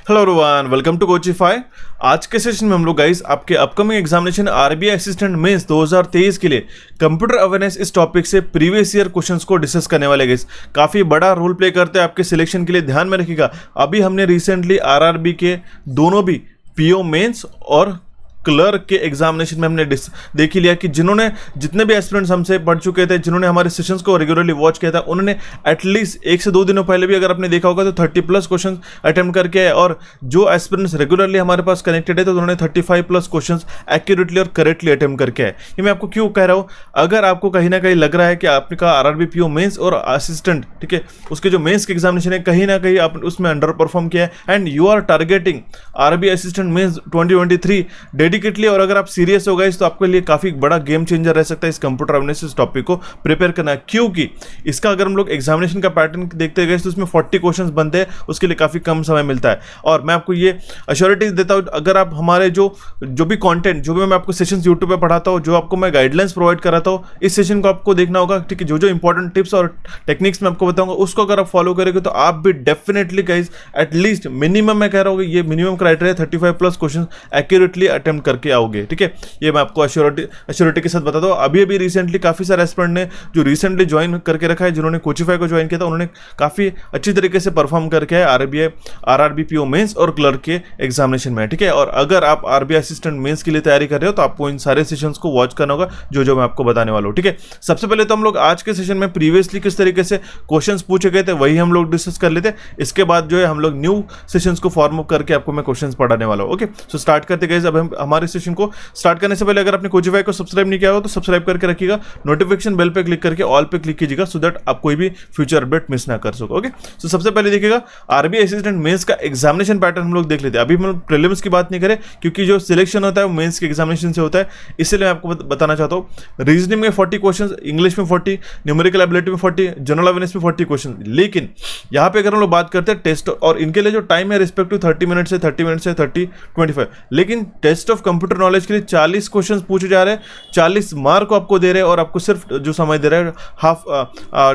Hello everyone, welcome to Coachify. आज के session में हम लोग गाइस आपके upcoming examination RBI assistant mains 2023 के लिए कंप्यूटर अवेयरनेस इस टॉपिक से प्रीवियस ईयर क्वेश्चंस को डिस्कस करने वाले गाइस। काफ़ी बड़ा रोल प्ले करते हैं आपके सिलेक्शन के लिए, ध्यान में रखिएगा। अभी हमने रिसेंटली आरआरबी के दोनों भी पीओ मेंस और क्लर्क के एग्जामिनेशन में हमने देख ही लिया कि जितने भी एस्पिरेंट्स हमसे पढ़ चुके थे, जिन्होंने हमारे सेशंस को रेगुलरली वॉच किया था, उन्होंने एटलीस्ट 1 से 2 दिनों पहले भी अगर आपने देखा होगा तो 30+ क्वेश्चन अटेम्प्ट करके आए। और जो एस्पिरेंट्स रेगुलरली हमारे पास कनेक्टेड है तो उन्होंने 35+ क्वेश्चन एक्यूरेटली और करेक्टली अटेम्प्ट करके आए। ये मैं आपको क्यों कह रहा हूँ, अगर आपको कहीं ना कहीं लग रहा है कि आपका आरआरबी पीओ मेंस और असिस्टेंट, ठीक है, उसके जो मेंस के एग्जामिनेशन है कहीं ना कहीं आप उसमें अंडर परफॉर्म किया है and you are targeting RRB assistant mains 2023 dedicatedly, और अगर आप सीरियस हो गए तो आपके लिए काफी बड़ा गेम चेंजर रह सकता है इस कंप्यूटर अवेयरनेस टॉपिक को प्रिपेयर करना। क्योंकि इसका अगर हम लोग एग्जामिनेशन का पैटर्न देखते गए तो उसमें 40 क्वेश्चंस बनते हैं, उसके लिए काफी कम समय मिलता है। और मैं आपको ये अश्योरिटी देता हूं, अगर आप हमारे जो भी कंटेंट, जो भी मैं आपको सेशंस यूट्यूब पे पढ़ाता हूं, जो आपको मैं गाइडलाइंस प्रोवाइड कराता हूं, इस सेशन को आपको देखना होगा, ठीक है। जो इंपॉर्टेंट टिप्स और टेक्निक्स मैं आपको बताऊंगा उसको अगर आप फॉलो करेंगे तो आप भी डेफिनेटली गाइस एटलीस्ट मिनिमम, मैं कह रहा हूँ ये minimum criteria 35+ question accurately attempt करके आओगे, ठीक है। ये मैं आपको अश्योरिटी के साथ बता दूं। अभी रिसेंटली काफी सारे एस्पिरेंट ने जो रिसेंटली ज्वाइन करके रखा है, जिन्होंने कोचिफाई को ज्वाइन किया था, उन्होंने काफी अच्छी तरीके से परफॉर्म करके है आरआरबी पीओ मेंस और क्लर्क के एग्जामिनेशन में, ठीक है। और अगर आप आरबीआई असिस्टेंट मेंस के लिए तैयारी कर रहे हो तो आपको इन सारे सेशंस को वॉच करना होगा जो मैं आपको बताने वाला हूं, ठीक है। सबसे पहले तो हम लोग आज के सेशन में प्रीवियसली किस तरीके से क्वेश्चंस पूछे गए थे वही हम लोग डिस्कस कर लेते। इसके बाद जो है हम लोग न्यू सेशंस को फॉर्म अप करके आपको मैं क्वेश्चंस पढ़ाने वाला हूं, ओके। सो स्टार्ट करते गाइस। अब हम हमारे सेशन को स्टार्ट करने से पहले अगर आपने कोचिफाई को सब्सक्राइब नहीं किया हो तो सब्सक्राइब करके रखिएगा, नोटिफिकेशन बेल पे क्लिक करके ऑल पे क्लिक कीजिएगा सो दैट आप कोई भी फ्यूचर अपडेट मिस ना कर सको, ओके। सो सबसे पहले देखिएगा आरबीआई असिस्टेंट मेंस का एग्जामिनेशन पैटर्न हम लोग देख लेते हैं। अभी हम प्रीलिम्स की बात नहीं करें क्योंकि जो सिलेक्शन होता है वो मेंस के एग्जामिनेशन से होता है, इसलिए मैं आपको बताना चाहता हूं। रीजनिंग में 40 क्वेश्चन, इंग्लिश में 40, न्यूमेरिकल एबिलिटी में 40, जनरल अवेयरनेस में 40 क्वेश्चन। लेकिन यहां पे अगर हम लोग बात करते हैं टेस्ट, और इनके लिए जो टाइम है रिस्पेक्टिव 30 मिनट से 30, 25, लेकिन टेस्ट ऑफ कंप्यूटर नॉलेज के लिए 40 क्वेश्चन पूछे जा रहे हैं, 40 मार्क को आपको दे रहे हैं और आपको सिर्फ जो समय दे रहे हैं हाफ,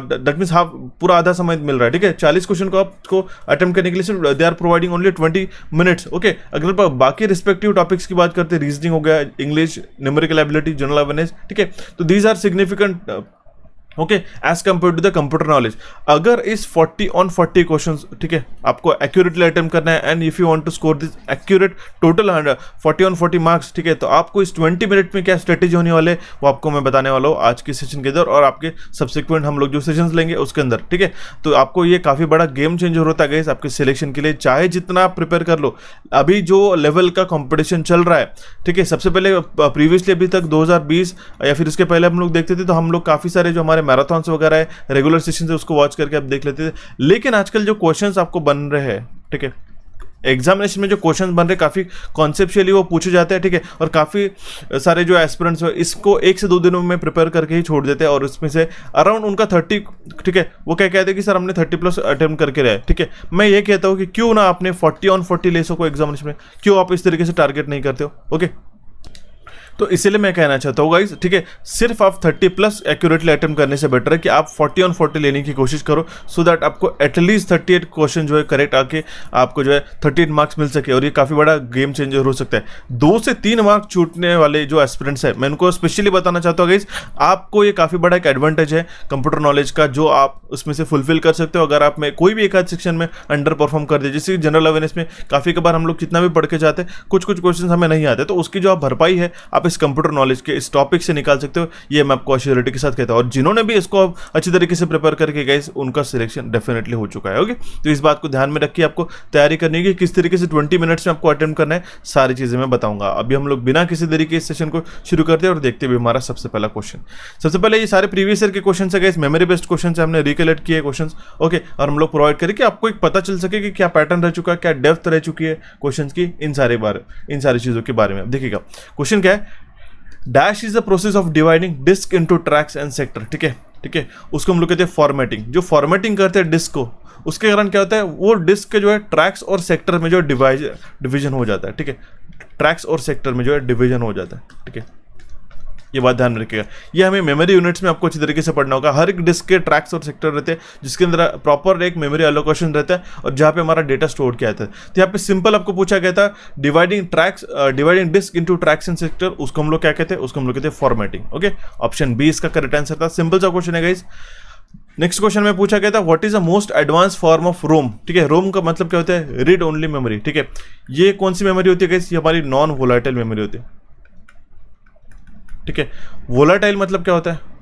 दैट मींस हाफ, पूरा आधा समय मिल रहा है, ठीक है। 40 क्वेश्चन को आपको अटेम्प्ट करने के लिए सिर्फ they are providing only 20 minutes, okay. अगर बाकी रिस्पेक्टिव टॉपिक्स की बात करते हैं, रीजनिंग हो गया, English, numerical ability, general awareness, ठीक है, तो these are significant, okay, as compare to the computer knowledge. अगर इस 40 on 40 क्वेश्चंस, ठीक है, आपको एक्यूरेटली अटेम्प्ट करना है and if you want to score this accurate total 40 on 40 marks, ठीक है, तो आपको इस 20 मिनट में क्या स्ट्रेटेजी होने वाले वो आपको मैं बताने वाला हूँ आज के सेशन के अंदर और आपके सब्सिक्वेंट हम लोग जो सेशंस लेंगे उसके अंदर, ठीक है। तो आपको ये काफी बड़ा गेम चेंजर होता है गाइस आपके सिलेक्शन के लिए, चाहे जितना आप प्रिपेयर कर लो। अभी जो लेवल का कॉम्पिटिशन चल रहा है, ठीक है, सबसे पहले प्रीवियसली अभी तक 2020 या फिर इसके पहले हम लोग देखते थे तो हम लोग काफी सारे जो हमारे मैराथन्स वगैरह है, रेगुलर सेशन से उसको वॉच करके आप देख लेते थे। लेकिन आजकल जो क्वेश्चंस आपको बन रहे हैं, ठीक है, एग्जामिनेशन में जो क्वेश्चंस बन रहे हैं काफी कॉन्सेप्चुअली वो पूछे जाते हैं, ठीक है, और काफी सारे जो एस्पिरेंट्स हैं इसको 1 से 2 दिनों में प्रिपेयर करके ही छोड़ देते हैं और उसमें से अराउंड उनका 30, ठीक है, वो क्या कहते हैं कि सर हमने 30+ अटेम्प्ट करके रहे, ठीक है। मैं ये कहता हूँ कि क्यों ना आपने 40 on 40 ले सको एग्जामिनेशन में, क्यों आप इस तरीके से टारगेट नहीं करते हो, ओके। तो इसीलिए मैं कहना चाहता हूँ गाइस, ठीक है, सिर्फ आप 30+ एक्यूरेटली अटेम्प्ट करने से बेटर है कि आप 40 on 40 लेने की कोशिश करो सो दैट आपको एटलीस्ट 38 क्वेश्चन जो है करेक्ट आके आपको जो है 38 मार्क्स मिल सके और ये काफ़ी बड़ा गेम चेंजर हो सकता है। 2 से 3 मार्क छूटने वाले जो एस्पिरेंट्स है, मैं उनको स्पेशली बताना चाहता हूँ गाइस, आपको ये काफ़ी बड़ा एक एडवांटेज है कंप्यूटर नॉलेज का जो आप उसमें से फुलफिल कर सकते हो अगर आप में कोई भी एक आध सेक्शन में अंडर परफॉर्म कर दे। जैसे जनरल अवेयरनेस में काफ़ी कबार हम लोग कितना भी पढ़ के जाते हैं, कुछ क्वेश्चन हमें नहीं आते, तो उसकी जो आप भरपाई है आप इस कंप्यूटर नॉलेज के इस टॉपिक से निकाल सकते हो। ये मैं आपको अश्योरिटी के साथ कहता हूं और जिन्होंने भी इसको अच्छी तरीके से प्रिपेयर करके गए उनका सिलेक्शन डेफिनेटली हो चुका है, ओके। तो इस बात को ध्यान में रखिए, आपको तैयारी करनी है किस तरीके से 20 मिनट्स में आपको अटेम्प्ट करना है, सारी चीजें मैं बताऊंगा। अभी हम लोग बिना किसी तरीके इस सेशन को शुरू करते हैं और देखते हुए हमारा सबसे पहला क्वेश्चन। सबसे पहले ये सारे प्रीवियस ईयर के क्वेश्चन है, मेमोरी बेस्ड क्वेश्चन से हमने रिकलेक्ट किए क्वेश्चन, ओके, और हम लोग प्रोवाइड करें कि आपको एक पता चल सके कि क्या पैटर्न रह चुका है, क्या डेप्थ रह चुकी है क्वेश्चन की, इन सारी चीजों के बारे में। देखिएगा क्वेश्चन क्या है, dash is the process of dividing disk into tracks and sector, ठीक है, उसको हम लोग कहते हैं फॉर्मेटिंग। जो फॉर्मेटिंग करते हैं डिस्क को, उसके कारण क्या होता है, वो डिस्क के जो है ट्रैक्स और सेक्टर में जो डिवीजन हो जाता है, ठीक है, ट्रैक्स और सेक्टर में जो है डिवीजन हो जाता है, ठीक है। ये बात ध्यान में रखिएगा। ये हमें मेमोरी यूनिट्स में आपको अच्छी तरीके से पढ़ना होगा। हर एक डिस्क के ट्रैक्स और सेक्टर रहते हैं जिसके अंदर प्रॉपर एक मेमोरी एलोकेशन रहता है और जहाँ पे हमारा डेटा स्टोर किया जाता है। तो यहाँ पे सिंपल आपको पूछा गया था dividing disk into tracks and sector, उसको हम लोग क्या कहते हैं, उसको हम लोग कहते हैं फॉर्मेटिंग। ओके, ऑप्शन बी इसका करेक्ट आंसर था। सिंपल सा क्वेश्चन है गाइस। नेक्स्ट क्वेश्चन में पूछा गया था what is the most advance form of ROM. ठीक है, रोम का मतलब क्या होता है, रीड ओनली मेमोरी। ठीक है, ये कौन सी मेमोरी होती है गाइस, ये हमारी नॉन वोलेटाइल मेमोरी होती है। ठीक है, वोलेटाइल मतलब क्या होता है,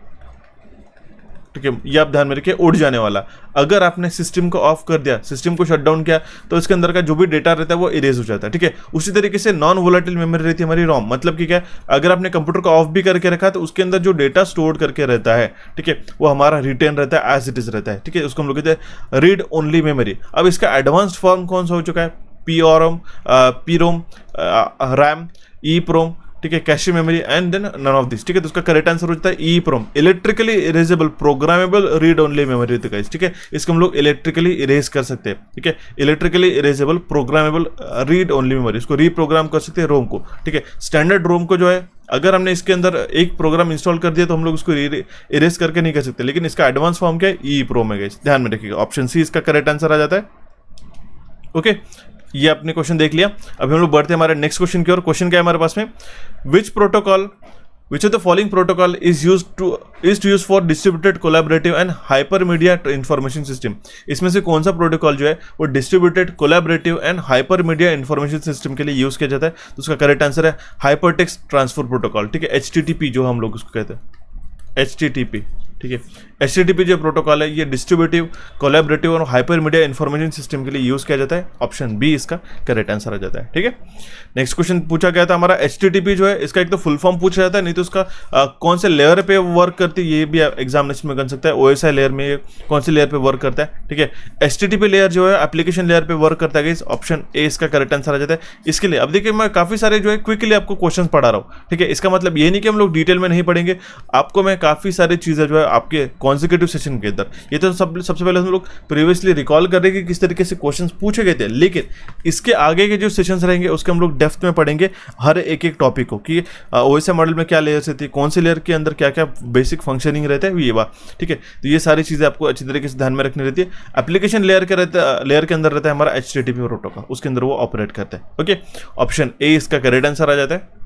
ठीक है, ये आप ध्यान में रखिए, उड़ जाने वाला। अगर आपने सिस्टम को ऑफ कर दिया, सिस्टम को शट डाउन किया, तो इसके अंदर का जो भी डेटा रहता है वो इरेज हो जाता है। ठीक है, उसी तरीके से नॉन वोलेटाइल मेमोरी रहती है हमारी रोम। मतलब कि क्या है, अगर आपने कंप्यूटर को ऑफ भी करके रखा तो उसके अंदर जो डेटा स्टोर करके रहता है, ठीक है, वो हमारा रिटेन रहता है, एज इट इज रहता है। ठीक है, उसको हम लोग कहते हैं रीड ओनली मेमोरी। अब इसका एडवांस्ड फॉर्म कौन सा हो चुका है, पी रोम, रैम, ई प्रोम, ठीक है, cache memory and then none of this. ठीक है, तो उसका करेक्ट आंसर हो जाता है EPROM, electrically erasable programmable read only memory होती है। ठीक है, इसको हम लोग इलेक्ट्रिकली इरेज कर सकते हैं। ठीक है, electrically erasable programmable read only memory, इसको रीप्रोग्राम कर सकते हैं रोम को। ठीक है, स्टैंडर्ड रोम को जो है, अगर हमने इसके अंदर एक प्रोग्राम इंस्टॉल कर दिया तो हम लोग उसको इरेज करके नहीं कर सकते, लेकिन इसका एडवांस फॉर्म क्या है, ई प्रोम है। ध्यान में रखिएगा, ऑप्शन सी इसका करेक्ट आंसर आ जाता है। ओके, ये आपने क्वेश्चन देख लिया। अभी हम लोग बढ़ते हैं हमारे नेक्स्ट क्वेश्चन की ओर। क्वेश्चन क्या है हमारे पास में, which of the following protocol is to use for distributed collaborative and hypermedia information system। इसमें से कौन सा प्रोटोकॉल जो है वो distributed collaborative and hypermedia information system के लिए यूज किया जाता है। तो उसका करेक्ट आंसर है हाइपरटेक्स्ट ट्रांसफर प्रोटोकॉल। ठीक है, HTTP जो हम लोग उसको कहते हैं, HTTP। ठीक है, HTTP जो प्रोटोकॉल है ये डिस्ट्रीब्यूटिव कोलैबोरेटिव और हाइपरमीडिया इंफॉर्मेशन सिस्टम के लिए यूज किया जाता है। ऑप्शन बी इसका करेक्ट आंसर आ जाता है। ठीक है, नेक्स्ट क्वेश्चन पूछा गया था हमारा HTTP जो है इसका एक तो फुल फॉर्म पूछा जाता है, नहीं तो उसका कौन से लेयर पे वर्क करती है ये भी एग्जामिनेशन में कर सकता है। OSI लेयर में कौन से लेयर पे वर्क करता है। ठीक है, HTTP लेयर जो है एप्लीकेशन लेयर पे वर्क करता है। ऑप्शन ए इसका करेक्ट आंसर आ जाता है। इसके लिए अब देखिए मैं काफी सारे जो है क्विकली आपको क्वेश्चन पढ़ा रहा हूँ। ठीक है, इसका मतलब ये नहीं कि हम लोग डिटेल में नहीं पढ़ेंगे, आपको मैं काफी सारी चीजें जो है आपके कॉन्जिक्यूटिव सेशन के अंदर, ये तो सबसे पहले हम लोग प्रीवियसली रिकॉल कर रहे हैं कि किस तरीके से क्वेश्चंस पूछे गए थे, लेकिन इसके आगे के जो सेशंस रहेंगे उसके हम लोग डेप्थ में पढ़ेंगे हर एक टॉपिक को कि OSI मॉडल में क्या लेयर्स रहती है, कौन से लेयर के अंदर क्या क्या बेसिक फंक्शनिंग रहता है, ये बात। ठीक है, तो ये सारी चीजें आपको अच्छी तरीके से ध्यान में रखनी रहती है। एप्लीकेशन लेयर के अंदर रहता है हमारा HTTP प्रोटोकॉल, उसके अंदर वो ऑपरेट करता है। ओके, ऑप्शन ए इसका करेक्ट आंसर आ जाता है।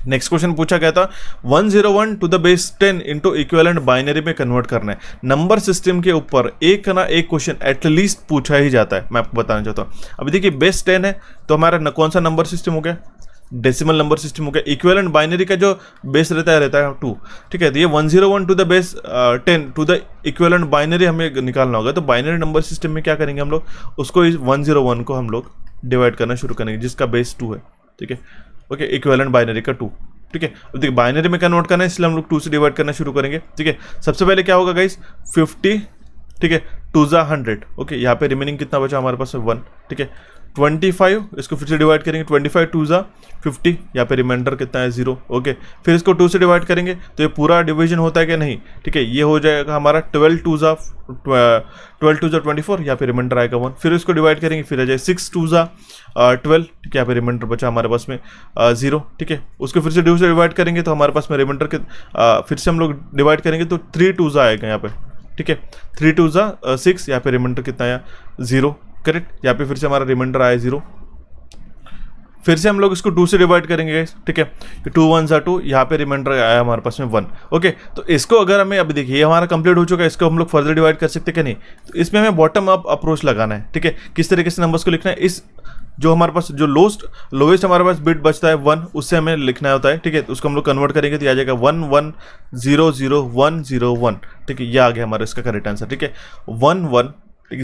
नेक्स्ट क्वेश्चन पूछा गया था 101 to the base 10 into equivalent binary में कन्वर्ट करना है। नंबर सिस्टम के ऊपर एक ना एक क्वेश्चन एटलीस्ट पूछा ही जाता है, मैं आपको बताना चाहता हूँ। अभी देखिए बेस 10 है तो हमारा कौन सा नंबर सिस्टम हो गया, डेसिमल नंबर सिस्टम हो गया। इक्विवेलेंट बाइनरी का जो बेस रहता है 2। ठीक है, तो ये 101 to the base 10 to the equivalent binary हमें निकालना होगा। तो बाइनरी नंबर सिस्टम में क्या करेंगे हम लोग, उसको 101 को हम लोग डिवाइड करना शुरू करेंगे जिसका बेस 2 है। ठीक है, ओके, इक्विवेलेंट बाइनरी का 2। ठीक है, अब देखिए बाइनरी में कन्वर्ट करना है इसलिए हम लोग 2 से डिवाइड करना शुरू करेंगे। ठीक है, सबसे पहले क्या होगा गाइस 50, ठीक है, 2 जा 100। ओके, यहाँ पे रिमेनिंग कितना बचा हमारे पास 1। ठीक है, 25 इसको फिर से डिवाइड करेंगे, 25 2 जा 50, यहाँ पे रिमाइंडर कितना है 0। ओके, फिर इसको 2 से डिवाइड करेंगे तो ये पूरा डिवीजन होता है कि नहीं। ठीक है, ये हो जाएगा हमारा 12 2 जा 24, यहाँ पे रिमाइंडर आएगा 1। फिर इसको डिवाइड करेंगे, फिर आ जाए 6 2 जा 12। ठीक है, यहाँ पे रिमाइंडर बचा हमारे पास में 0। ठीक है, उसको फिर से 2 से डिवाइड करेंगे तो हमारे पास में रिमाइंडर के फिर से हम लोग डिवाइड करेंगे तो 3 2 जा आएगा यहाँ पे। ठीक है, 3 2 जा 6, यहाँ पे रिमाइंडर कितना आया 0। करेक्ट, यहाँ पे फिर से हमारा रिमाइंडर आया 0। फिर से हम लोग इसको 2 से डिवाइड करेंगे। ठीक है, 2 1 जा 2, यहाँ पे रिमाइंडर आया हमारे पास में 1। ओके, तो इसको अगर हमें अभी देखिए ये हमारा कंप्लीट हो चुका है, इसको हम लोग फर्दर डिवाइड कर सकते हैं कि नहीं, तो इसमें हमें बॉटम अप अप्रोच लगाना है। ठीक है, किस तरीके से नंबर्स को लिखना है, इस जो हमारे पास जो लोएस्ट हमारे पास बिट बचता है 1, उससे हमें लिखना होता है। ठीक है, तो उसको हम लोग कन्वर्ट करेंगे तो आ जाएगा 1 1 0 0 1 0 1। ठीक है, ये आ गया हमारा इसका करेक्ट आंसर। ठीक है, 1 1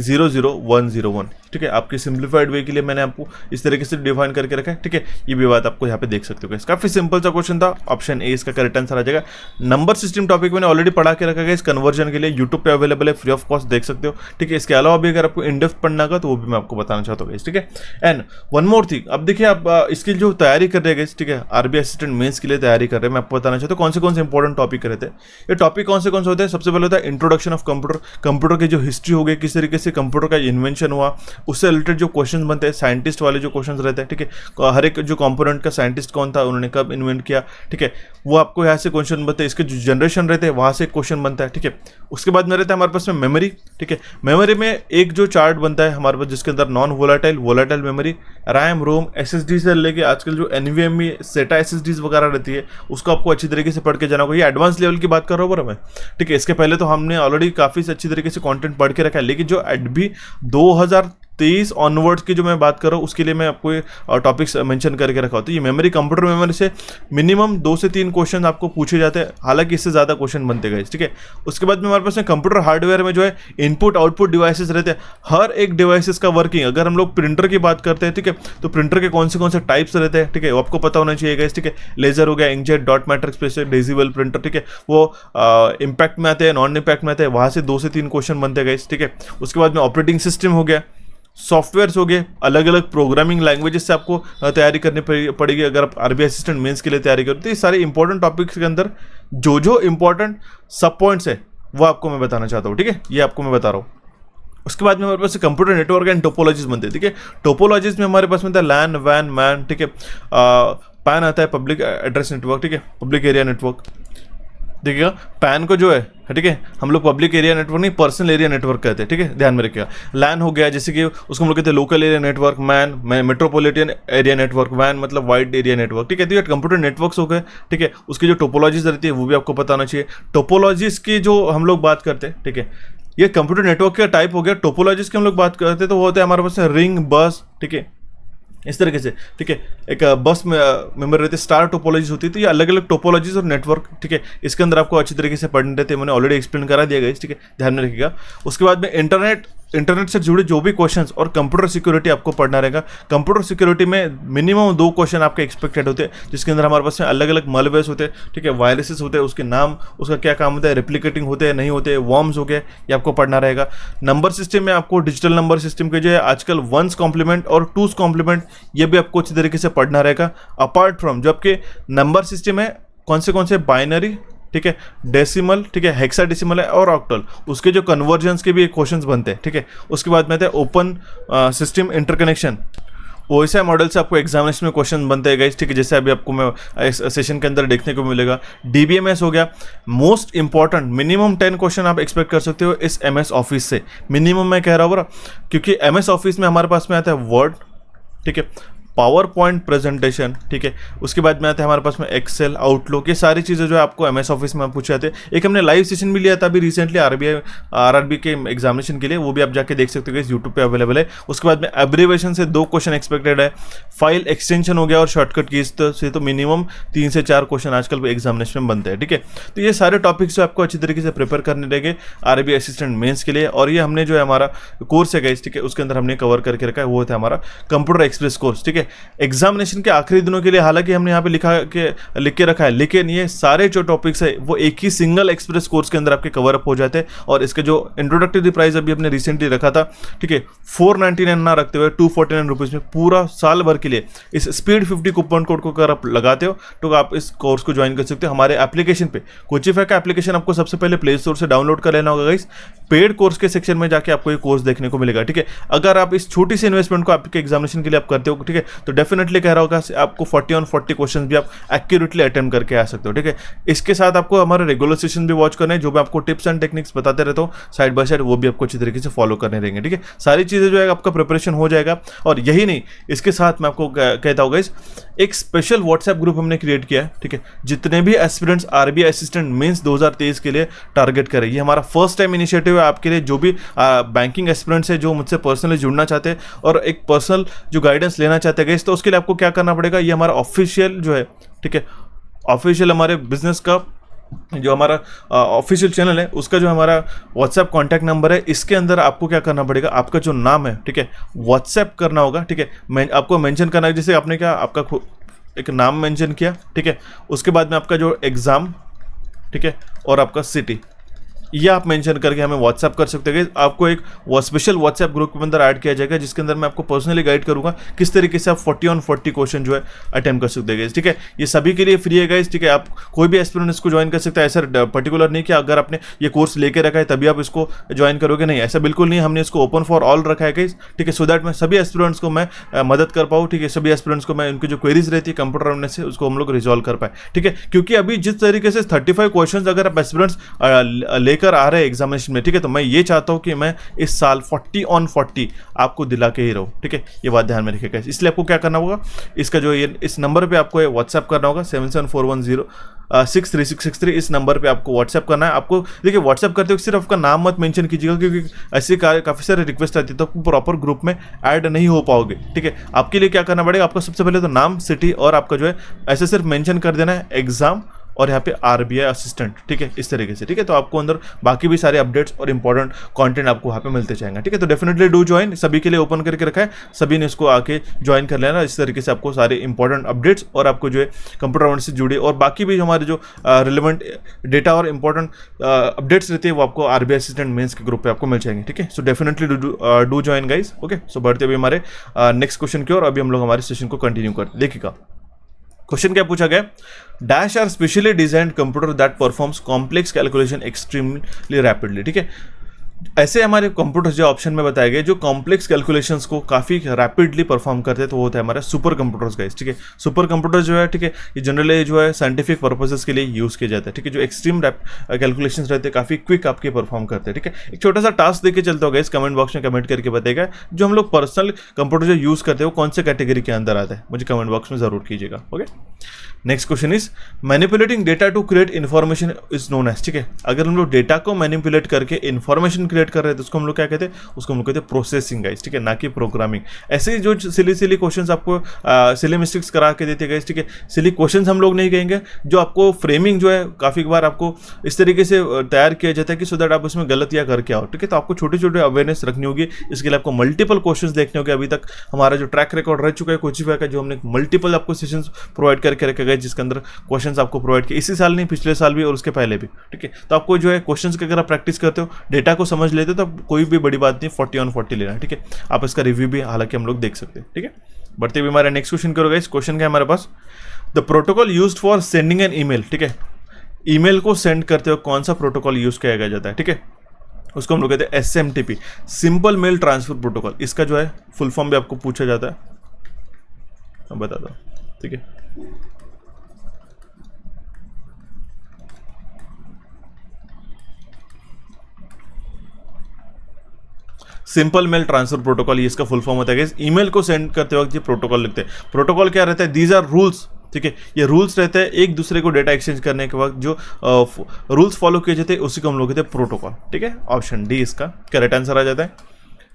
0 0 1 0 1। ठीक है, आपके सिंप्लीफाइड वे के लिए मैंने आपको इस तरीके से डिफाइन करके रखा है। ठीक है, ये भी बात आपको यहाँ पे देख सकते हो। काफी सिंपल सा क्वेश्चन था, ऑप्शन ए इसका करेक्ट आंसर आ जाएगा। नंबर सिस्टम टॉपिक मैंने ऑलरेडी पढ़ा के रखा है इस कन्वर्जन के लिए, यूट्यूब पे अवेलेबल है, फ्री ऑफ कॉस्ट देख सकते हो। ठीक है, इसके अलावा भी अगर आपको इनडेप्थ पढ़ना होगा तो वो भी मैं आपको बताना चाहता हूँ। ठीक है, एंड वन मोर थिंग, अब देखिए आप इसकी जो तैयारी कर रहे हैं, ठीक है, आरबीआई असिस्टेंट मेंस के लिए तैयारी कर रहे हैं, मैं आपको बताना चाहता हूँ कौन से इंपॉर्टेंट टॉपिक रहते हैं। ये टॉपिक कौन से होते हैं, सबसे पहले होता है इंट्रोडक्शन ऑफ कंप्यूटर, कंप्यूटर की जो हिस्ट्री हो गई, किस तरीके तरीके से कंप्यूटर का इन्वेंशन हुआ, उससे रिलेटेड जो क्वेश्चन बनते हैं, साइंटिस्ट वाले जो क्वेश्चन रहते हैं, ठीक है, हर एक जो कंपोनेंट का साइंटिस्ट कौन था, उन्होंने कब इन्वेंट किया, ठीक है, वो आपको यहाँ से क्वेश्चन बनते हैं, इसके जो जनरेशन रहते हैं वहाँ से क्वेश्चन बनता है, ठीक है। उसके बाद में रहता है हमारे पास में मेमोरी, ठीक है। मेमोरी में एक जो चार्ट बनता है हमारे पास जिसके अंदर non volatile, volatile memory, RAM, ROM, SSD से लेके आजकल जो एनवीएमई, सेटा एसएसडीज वगैरह रहती है उसको आपको अच्छी तरीके से पढ़ के जाना होगा। ये एडवांस लेवल की बात कर रहा हूँ बराबर मैं, ठीक है। इसके पहले तो हमने ऑलरेडी काफ़ी अच्छी तरीके से कंटेंट पढ़ के रखा है, लेकिन जो अभी 2023 ऑनवर्ड्स की जो मैं बात कर रहा हूँ उसके लिए मैं आपको टॉपिक्स मेंशन करके रखा हूँ। तो ये मेमोरी, कंप्यूटर मेमोरी से मिनिमम 2 से 3 क्वेश्चन आपको पूछे जाते हैं, हालांकि इससे ज़्यादा क्वेश्चन बनते गए, ठीक है। उसके बाद में हमारे पास कंप्यूटर हार्डवेयर में जो है इनपुट आउटपुट डिवाइसेस रहते हैं, हर एक डिवाइसेस का वर्किंग। अगर हम लोग प्रिंटर की बात करते हैं, ठीक है, तो प्रिंटर के कौन से टाइप्स रहते हैं, ठीक है, आपको पता होना चाहिए गाइस, ठीक है। लेजर हो गया, inkjet, dot matrix pressure, decibel printer, ठीक है, वो इम्पैक्ट में आते हैं, नॉन इम्पैक्ट में आते हैं, वहाँ से 2 से 3 क्वेश्चन बनते गए, ठीक है। उसके बाद में ऑपरेटिंग सिस्टम हो गया, सॉफ्टवेयर्स हो गए, अलग अलग प्रोग्रामिंग लैंग्वेजेस से आपको तैयारी करनी पड़ेगी अगर आप आरबीआई असिस्टेंट मेंस के लिए तैयारी करो। तो ये सारे इंपॉर्टेंट टॉपिक्स के अंदर जो इंपॉर्टेंट सब पॉइंट्स है वो आपको मैं बताना चाहता हूँ, ठीक है, ये आपको मैं बता रहा हूँ। उसके बाद में हमारे पास कंप्यूटर नेटवर्क एंड टोपोलॉजीज बनते हैं, ठीक है। टोपोलॉजीज में हमारे पास में था लैन, वैन, मैन, ठीक है। पैन आता है पब्लिक एड्रेस नेटवर्क, ठीक है, पब्लिक एरिया नेटवर्क। देखिएगा पैन को जो है, ठीक है, हम लोग पब्लिक एरिया नेटवर्क नहीं पर्सनल एरिया नेटवर्क कहते हैं, ठीक है, ध्यान में रखिएगा। लैन हो गया जैसे कि उसको हम लोग कहते हैं local area network, MAN metropolitan area network, वैन मतलब वाइड एरिया नेटवर्क, ठीक है। तो ये कंप्यूटर नेटवर्क्स हो गए, ठीक है। उसकी जो टोपोलॉजीज रहती है वो भी आपको पता होना चाहिए। टोपोलॉजीज की जो हम लोग बात करते हैं, ठीक है, ये कंप्यूटर नेटवर्क का टाइप हो गया। टोपोलॉजीज की हम लोग बात करते हैं तो वो होता है हमारे पास रिंग, बस, ठीक है, इस तरीके से, ठीक है। एक बस में मेंबर रहते हैं, स्टार टोपोलॉजीज होती है। तो ये अलग अलग टोपोलॉजीज और नेटवर्क, ठीक है, इसके अंदर आपको अच्छी तरीके से पढ़ने रहते हैं, मैंने ऑलरेडी एक्सप्लेन करा दिया गया, ठीक है, ध्यान में रखिएगा। उसके बाद में इंटरनेट से जुड़े जो भी क्वेश्चंस और कंप्यूटर सिक्योरिटी आपको पढ़ना रहेगा। कंप्यूटर सिक्योरिटी में मिनिमम 2 क्वेश्चन आपके एक्सपेक्टेड होते हैं, जिसके अंदर हमारे पास में अलग अलग मालवेयर्स होते हैं, ठीक है, वायरसेस होते हैं, उसके नाम, उसका क्या काम होता है, रेप्लिकेटिंग होते हैं नहीं होते, वॉर्म्स हो गए, ये आपको पढ़ना रहेगा। नंबर सिस्टम में आपको डिजिटल नंबर सिस्टम के जो है आजकल 1s कॉम्प्लीमेंट और 2s कॉम्प्लीमेंट, ये भी आपको अच्छी तरीके से पढ़ना रहेगा। अपार्ट फ्रॉम जो आपके नंबर सिस्टम है कौन से बाइनरी, ठीक है, डेसिमल, ठीक है, हेक्साडेसिमल है और ऑक्टल, उसके जो कन्वर्जन्स के भी क्वेश्चंस बनते हैं, ठीक है। उसके बाद में आता है open system interconnection, OSI model से आपको एग्जामिनेशन में क्वेश्चन बनते हैं गाइस, ठीक है, जैसे अभी आपको मैं इस सेशन के अंदर देखने को मिलेगा। डीबीएमएस हो गया, मोस्ट इंपॉर्टेंट, मिनिमम 10 क्वेश्चन आप एक्सपेक्ट कर सकते हो इस एमएस ऑफिस से, मिनिमम मैं कह रहा हूँ, क्योंकि एमएस ऑफिस में हमारे पास में आता है वर्ड, ठीक है, पावर पॉइंट प्रेजेंटेशन, ठीक है। उसके बाद में आता है हमारे पास में एक्सेल, आउटलुक, ये सारी चीज़ें जो है आपको एमएस ऑफिस में पूछे जाते हैं। एक हमने लाइव सेशन भी लिया था अभी रिसेंटली आरआरबी के एग्जामिनेशन के लिए, वो भी आप जाके देख सकते हो, यूट्यूब पे अवेलेबल है। उसके बाद में एब्रीवेशन से 2 क्वेश्चन एक्सपेक्टेड है। फाइल एक्सटेंशन हो गया और शॉर्टकट कीज से तो मिनिमम 3 से 4 क्वेश्चन आजकल एग्जामिनेशन में बनते हैं, ठीक है। तो ये सारे टॉपिक्स जो आपको अच्छी तरीके से प्रिपेयर करने रहेंगे आरआरबी असिस्टेंट मेंस के लिए। और ये हमने जो है हमारा कोर्स है गाइस, ठीक है, उसके अंदर हमने कवर करके रखा है, वो था हमारा कंप्यूटर एक्सप्रेस कोर्स, ठीक है। एग्जामिनेशन के आखिरी दिनों के लिए हालांकि हमने यहाँ पे लिख के रखा है, लेकिन ये सारे जो टॉपिक्स है वो एक ही सिंगल एक्सप्रेस कोर्स के अंदर आपके कवर अप हो जाते हैं। और इसका जो इंट्रोडक्टरी प्राइस अभी हमने रिसेंटली रखा था, ठीक है, 499 ना रखते हुए 249 रुपीज़ में पूरा साल भर के लिए इस स्पीड 50 कूपन कोड को अगर आप लगाते हो तो आप इस कोर्स को ज्वाइन कर सकते हो हमारे एप्लीकेशन पे। कोचिफाई का एप्लीकेशन आपको सबसे पहले प्ले स्टोर से डाउनलोड कर लेना होगा गाइस। पेड कोर्स के सेक्शन में जाके आपको ये कोर्स देखने को मिलेगा, ठीक है। अगर आप इस छोटी सी इन्वेस्टमेंट को आपके एग्जामिनेशन के लिए आप करते हो, ठीक है, तो डेफिनेटली कह रहा होगा आपको 40 on 40 क्वेश्चन भी आप एक्यूरेटली अटेम्प्ट करके आ सकते हो, ठीक है। इसके साथ आपको हमारे रेगुलर सेशन भी वॉच करने हैं, जो मैं आपको टिप्स एंड टेक्निक्स बताते रहता हूँ साइड बाय साइड, वो भी आपको अच्छी तरीके से फॉलो करने रहेंगे, ठीक है। सारी चीज़ें जो है आपका प्रिपरेशन हो जाएगा। और यही नहीं, इसके साथ मैं आपको कहता हूँ गाइस, एक स्पेशल व्हाट्सएप ग्रुप हमने क्रिएट किया है, ठीक है, जितने भी एस्पिरेंट्स आरबीआई असिस्टेंट मेंस 2023 के लिए टारगेट करें। ये हमारा फर्स्ट टाइम इनिशिएटिव है आपके लिए, जो भी बैंकिंग एस्पिरेंट्स है जो मुझसे पर्सनली जुड़ना चाहते हैं और एक पर्सनल जो गाइडेंस लेना चाहते हैं, तो उसके लिए आपको क्या करना पड़ेगा, ये हमारा ऑफिशियल जो है, ठीक है, ऑफिशियल हमारे बिजनेस का जो हमारा ऑफिशियल चैनल है उसका जो हमारा व्हाट्सएप कॉन्टैक्ट नंबर है, इसके अंदर आपको क्या करना पड़ेगा, आपका जो नाम है, ठीक है, व्हाट्सएप करना होगा, ठीक है। आपको मेंशन करना है, जैसे आपने क्या आपका एक नाम मेंशन किया, ठीक है, उसके बाद में आपका जो एग्ज़ाम, ठीक है, और आपका सिटी, ये आप मेंशन करके हमें व्हाट्सएप कर सकते हैं। आपको एक स्पेशल व्हाट्सएप ग्रुप के अंदर ऐड किया जाएगा, जिसके अंदर मैं आपको पर्सनली गाइड करूंगा किस तरीके से आप 40 on 40 क्वेश्चन जो है अटेम्प्ट कर सकते हैं। ठीक है, ये सभी के लिए फ्री है गाइस। ठीक है, आप कोई भी एस्पिरेंट इसको ज्वाइन कर सकता है। ऐसा पर्टिकुलर नहीं कि अगर आपने ये कोर्स लेके रखा है तभी आप इसको ज्वाइन करोगे, नहीं, ऐसा बिल्कुल नहीं। हमने इसको ओपन फॉर ऑल रखा है गाइस। ठीक है, सो दैट मैं सभी एस्पिरेंट्स को मैं मदद कर पाऊँ। ठीक है, सभी एस्पिरेंट्स को मैं उनकी जो क्वेरीज रहती है कंप्यूटर अवेयरनेस से उसको हम लोग रिजॉल्व कर पाए। ठीक है, क्योंकि अभी जिस तरीके से 35 क्वेश्चन अगर आप एस्पिरेंट्स लेकर आ रहे हैं एग्जामिनेशन में, ठीक है, तो मैं ये चाहता हूं कि मैं इस साल 40 on 40 आपको दिला के ही रहूं। ठीक है, ये बात ध्यान में रखिएगा। इसलिए आपको क्या करना होगा, इसका जो ये इस नंबर पे आपको व्हाट्सएप करना होगा 7741063663। इस नंबर पे आपको व्हाट्सएप करना है। आपको देखिए व्हाट्सएप करते वक्त सिर्फ आपका नाम मत मेंशन कीजिएगा, क्योंकि ऐसे काफ़ी सारे रिक्वेस्ट आती है तो आपको प्रॉपर ग्रुप में ऐड नहीं हो पाओगे। ठीक है, आपके लिए क्या करना पड़ेगा, आपको सबसे पहले तो नाम, सिटी और आपका जो है ऐसे सिर्फ मेंशन कर देना है एग्जाम और यहाँ पे आरबीआई असिस्टेंट। ठीक है, इस तरीके से। ठीक है, तो आपको अंदर बाकी भी सारे अपडेट्स और इंपॉर्टेंट कंटेंट आपको वहाँ पे मिलते जाएंगे। ठीक है, तो डेफिनेटली डू ज्वाइन, सभी के लिए ओपन करके रखा है, सभी ने इसको आके ज्वाइन कर लेना। इस तरीके से आपको सारे इंपॉर्टेंट अपडेट्स और आपको जो है कंप्यूटर अवेयरनेस से जुड़े और बाकी भी हमारे जो रिलेवेंट डेटा और इंपॉर्टेंट अपडेट्स रहते हैं वो आपको आरबीआई असिस्टेंट मेंस के ग्रुप पे आपको मिल जाएंगे। ठीक है, so definitely do join guys. Okay, so बढ़ते हुए हमारे नेक्स्ट क्वेश्चन की और अभी हम लोग हमारे सेशन को कंटिन्यू करते देखिएगा। क्वेश्चन क्या पूछा गया, dash are specially designed computer that performs complex calculation extremely rapidly. ठीक है, ऐसे हमारे कंप्यूटर जो ऑप्शन में बताए गए जो कॉम्प्लेक्स कैलकुलेशंस को काफ़ी रैपिडली परफॉर्म करते हैं, तो वो होता है हमारा सुपर कंप्यूटर्स गाइस। ठीक है, सुपर कंप्यूटर जो है, ठीक है, ये जनरली जो है साइंटिफिक पर्पसेस के लिए यूज़ किया जाता है। ठीक है, जो एक्सट्रीम कैलकुलेशंस रहते हैं काफ़ी क्विक आपके परफॉर्म करते हैं। ठीक है, एक छोटा सा टास्क देके चलते हो गाइस, कमेंट बॉक्स में कमेंट करके बताएगा जो हम लोग पर्सनल कंप्यूटर जो यूज़ करते हैं वो कौन से कैटेगरी के अंदर आता है, मुझे कमेंट बॉक्स में जरूर कीजिएगा। Okay, next question is manipulating data to create information is known as. ठीक है, अगर हम लोग डेटा को मैनिपुलेट करके इन्फॉर्मेशन क्रिएट कर रहे हैं तो उसको हम लोग क्या कहते हैं, उसको हम लोग कहते हैं प्रोसेसिंग गाइस। ठीक है, ना कि प्रोग्रामिंग। ऐसे ही जो सिली क्वेश्चंस आपको सिली मिस्टेक्स करा के देते गाइस। ठीक है, सिली क्वेश्चंस हम लोग नहीं कहेंगे, जो आपको फ्रेमिंग जो है काफ़ी बार आपको इस तरीके से तैयार किया जाता है कि सो दैट आप उसमें गलतियाँ करके आओ। ठीक है, तो आपको छोटे छोटे अवेयरनेस रखनी होगी, इसके लिए आपको मल्टीपल क्वेश्चंस देखने होंगे। अभी तक हमारा जो ट्रैक रिकॉर्ड रह चुका है कोचिफाई का, जो हमने मल्टीपल आपको सेशंस प्रोवाइड करके रखे गए, जिसके अंदर क्वेश्चंस आपको प्रोवाइड किए इसी साल नहीं, पिछले साल भी और उसके पहले भी। ठीक है, तो आपको जो है क्वेश्चंस की अगर आप प्रैक्टिस करते हो, डेटा को समझ लेते हो, तो कोई भी बड़ी बात नहीं 40 on 40 लेना है। ठीक है, आप इसका रिव्यू भी हालांकि हम लोग देख सकते हैं। ठीक है, बढ़ते हुए हमारे नेक्स्ट क्वेश्चन करोगे। इस क्वेश्चन का हमारे पास the protocol used for sending an email. ठीक है, ईमेल को सेंड करते हो कौन सा प्रोटोकॉल यूज किया जाता है। ठीक है, उसको हम लोग कहते हैं SMTP, simple mail transfer protocol. इसका जो है फुल फॉर्म भी आपको पूछा जाता है, मैं बता दो। ठीक है, सिंपल मेल ट्रांसफर प्रोटोकॉल, ये इसका फुल फॉर्म होता है। ईमेल को सेंड करते वक्त ये प्रोटोकॉल लिखते हैं। प्रोटोकॉल क्या रहता है, दीज आर रूल्स। ठीक है, ये रूल्स रहते हैं एक दूसरे को डेटा एक्सचेंज करने के वक्त जो रूल्स फॉलो किए जाते हैं उसी को हम लोग कहते हैं प्रोटोकॉल। ठीक है, ऑप्शन डी इसका करेक्ट आंसर आ जाता है।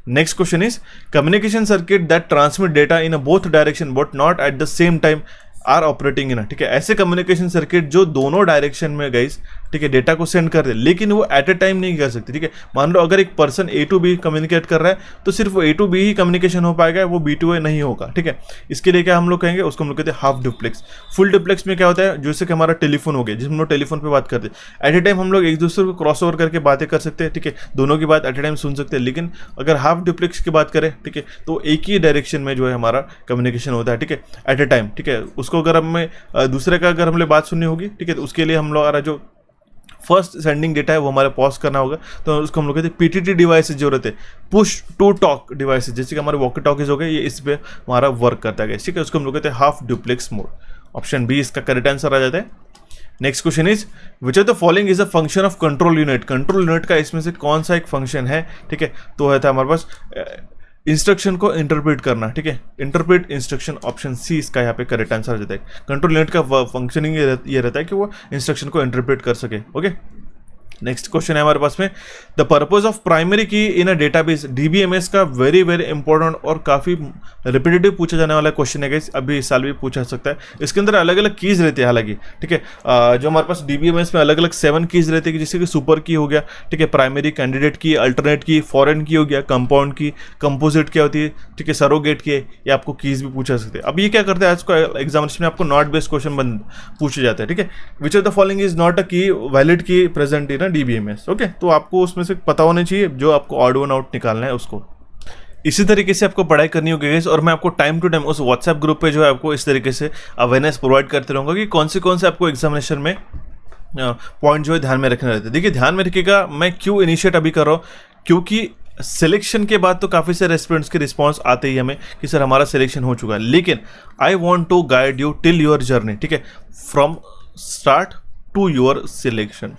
Next question is communication circuit that transmit data in both direction but not at the same time are operating in. ठीक है, ऐसे कम्युनिकेशन सर्किट जो दोनों डायरेक्शन में गाइस, ठीक है, डेटा को सेंड कर दे, लेकिन वो एट ए टाइम नहीं कर सकती। ठीक है, मान लो अगर एक person A to B communicate कर रहा है तो सिर्फ A to B he communication हो पाएगा, वो B to A नहीं होगा। ठीक है, इसके लिए क्या हम लोग कहेंगे, उसको हम लोग कहते हैं हाफ डुप्लेक्स। फुल डुप्लेक्स में क्या होता है, जैसे कि हमारा टेलीफोन हो गया, जिसमें हम लोग टेलीफोन पे बात करते हैं, एट ए टाइम हम लोग एक दूसरे को क्रॉस ओवर करके बातें कर सकते हैं। ठीक है, दोनों की बात एट ए टाइम सुन सकते हैं। लेकिन अगर हाफ डुप्लेक्स की बात करें, ठीक है, तो एक ही डायरेक्शन में जो है हमारा कम्युनिकेशन होता है। ठीक है, एट ए टाइम। ठीक है, उसको अगर हमें दूसरे का अगर हमें बात सुननी होगी, ठीक है, तो उसके लिए हम लोग जो फर्स्ट सेंडिंग डेटा है वो हमारे पॉज करना होगा, तो उसको हम लोग कहते हैं PTT डिवाइसेज जो रहते हैं, पुश टू टॉक डिवाइसेज, जैसे कि हमारे वॉकी टॉकीज हो गए, ये इस पे हमारा वर्क करता है। ठीक है, उसको हम लोग कहते हैं half duplex mode. Option B इसका करेक्ट आंसर आ जाता है। Next question is which of the following is a function of control unit. Control unit का इसमें से कौन सा एक फंक्शन है। ठीक है, तो है था हमारे पास इंस्ट्रक्शन को इंटरप्रेट करना। ठीक है, इंटरप्रेट इंस्ट्रक्शन, ऑप्शन सी इसका यहाँ पे करेक्ट आंसर आ जाता है। कंट्रोल यूनिट का फंक्शनिंग ये रहता है कि वो इंस्ट्रक्शन को इंटरप्रेट कर सके। ओके, नेक्स्ट क्वेश्चन है हमारे पास में द पर्पज ऑफ प्राइमरी की इन अ डेटाबेस। DBMS का वेरी वेरी इंपॉर्टेंट और काफ़ी रिपीटेटिव पूछा जाने वाला क्वेश्चन है गाइस, अभी इस साल भी पूछा सकता है। इसके अंदर अलग अलग कीज रहती है हालांकि। ठीक है, जो हमारे पास DBMS में अलग अलग 7 कीज रहती है, जैसे कि सुपर की हो गया, ठीक है, प्राइमरी, कैंडिडेट की, अल्टरनेट की, फॉरेन की हो गया, कंपाउंड की, कंपोजिट क्या होती है, ठीक है, सरोगेट की, ये आपको कीज भी पूछा सकते हैं। अब ये क्या करते हैं, आज को एग्जामिनेशन में आपको नॉट बेस्ड क्वेश्चन पूछे जाते हैं। ठीक है, which of the following is not a की वैलिड की प्रेजेंट इन हैं DBMS। ओके, तो आपको उसमें से पता होना चाहिए जो आपको ऑड वन आउट निकालना है उसको। इसी तरीके से आपको पढ़ाई करनी होगी गाइस, और मैं आपको टाइम टू टाइम उस व्हाट्सएप ग्रुप पे जो है आपको इस तरीके से अवेयरनेस प्रोवाइड करते रहूँगा कि कौन से आपको एग्जामिनेशन में पॉइंट जो है ध्यान में रखने रहते हैं। देखिए ध्यान में रखिएगा, मैं क्यों इनिशिएट अभी कर रहा हूँ, क्योंकि सिलेक्शन के बाद तो काफ़ी सारे एस्पिरेंट्स के रिस्पॉन्स आते ही हमें कि सर हमारा सिलेक्शन हो चुका है, लेकिन I want to guide you till your journey, ठीक है, from start to your selection.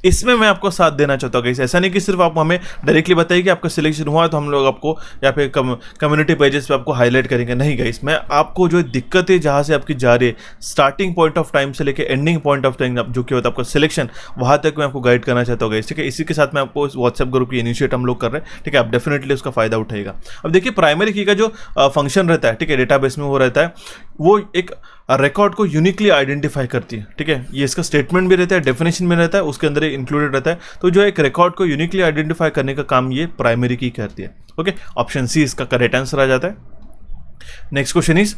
इसमें मैं आपको साथ देना चाहता हूँ गाइस। ऐसा नहीं कि सिर्फ आप हमें डायरेक्टली बताइए कि आपका सिलेक्शन हुआ है तो हम लोग आपको या फिर कम्युनिटी पेजेस पे आपको हाईलाइट करेंगे, नहीं गाइस। मैं आपको जो दिक्कत है जहाँ से आपकी जा रही है, स्टार्टिंग पॉइंट ऑफ टाइम से लेकर एंडिंग पॉइंट ऑफ टाइम जो कि होता है आपका सिलेक्शन, वहाँ तक मैं आपको गाइड करना चाहता हूँ गाइस, ठीक है। इसी के साथ मैं आपको व्हाट्सएप ग्रुप की इनिशिएट हम लोग कर रहे हैं, ठीक है। आप डेफिनेटली उसका फायदा उठाएगा। अब देखिए प्राइमरी की का जो फंक्शन रहता है, ठीक है, डेटाबेस में वो रहता है, वो एक रिकॉर्ड को यूनिकली आइडेंटिफाई करती है, ठीक है। ये इसका स्टेटमेंट भी रहता है, डेफिनेशन में रहता है, उसके अंदर इंक्लूडेड रहता है। तो जो एक रिकॉर्ड को यूनिकली आइडेंटिफाई करने का काम ये प्राइमरी की करती है। ओके, ऑप्शन सी इसका करेक्ट आंसर आ जाता है। Next question is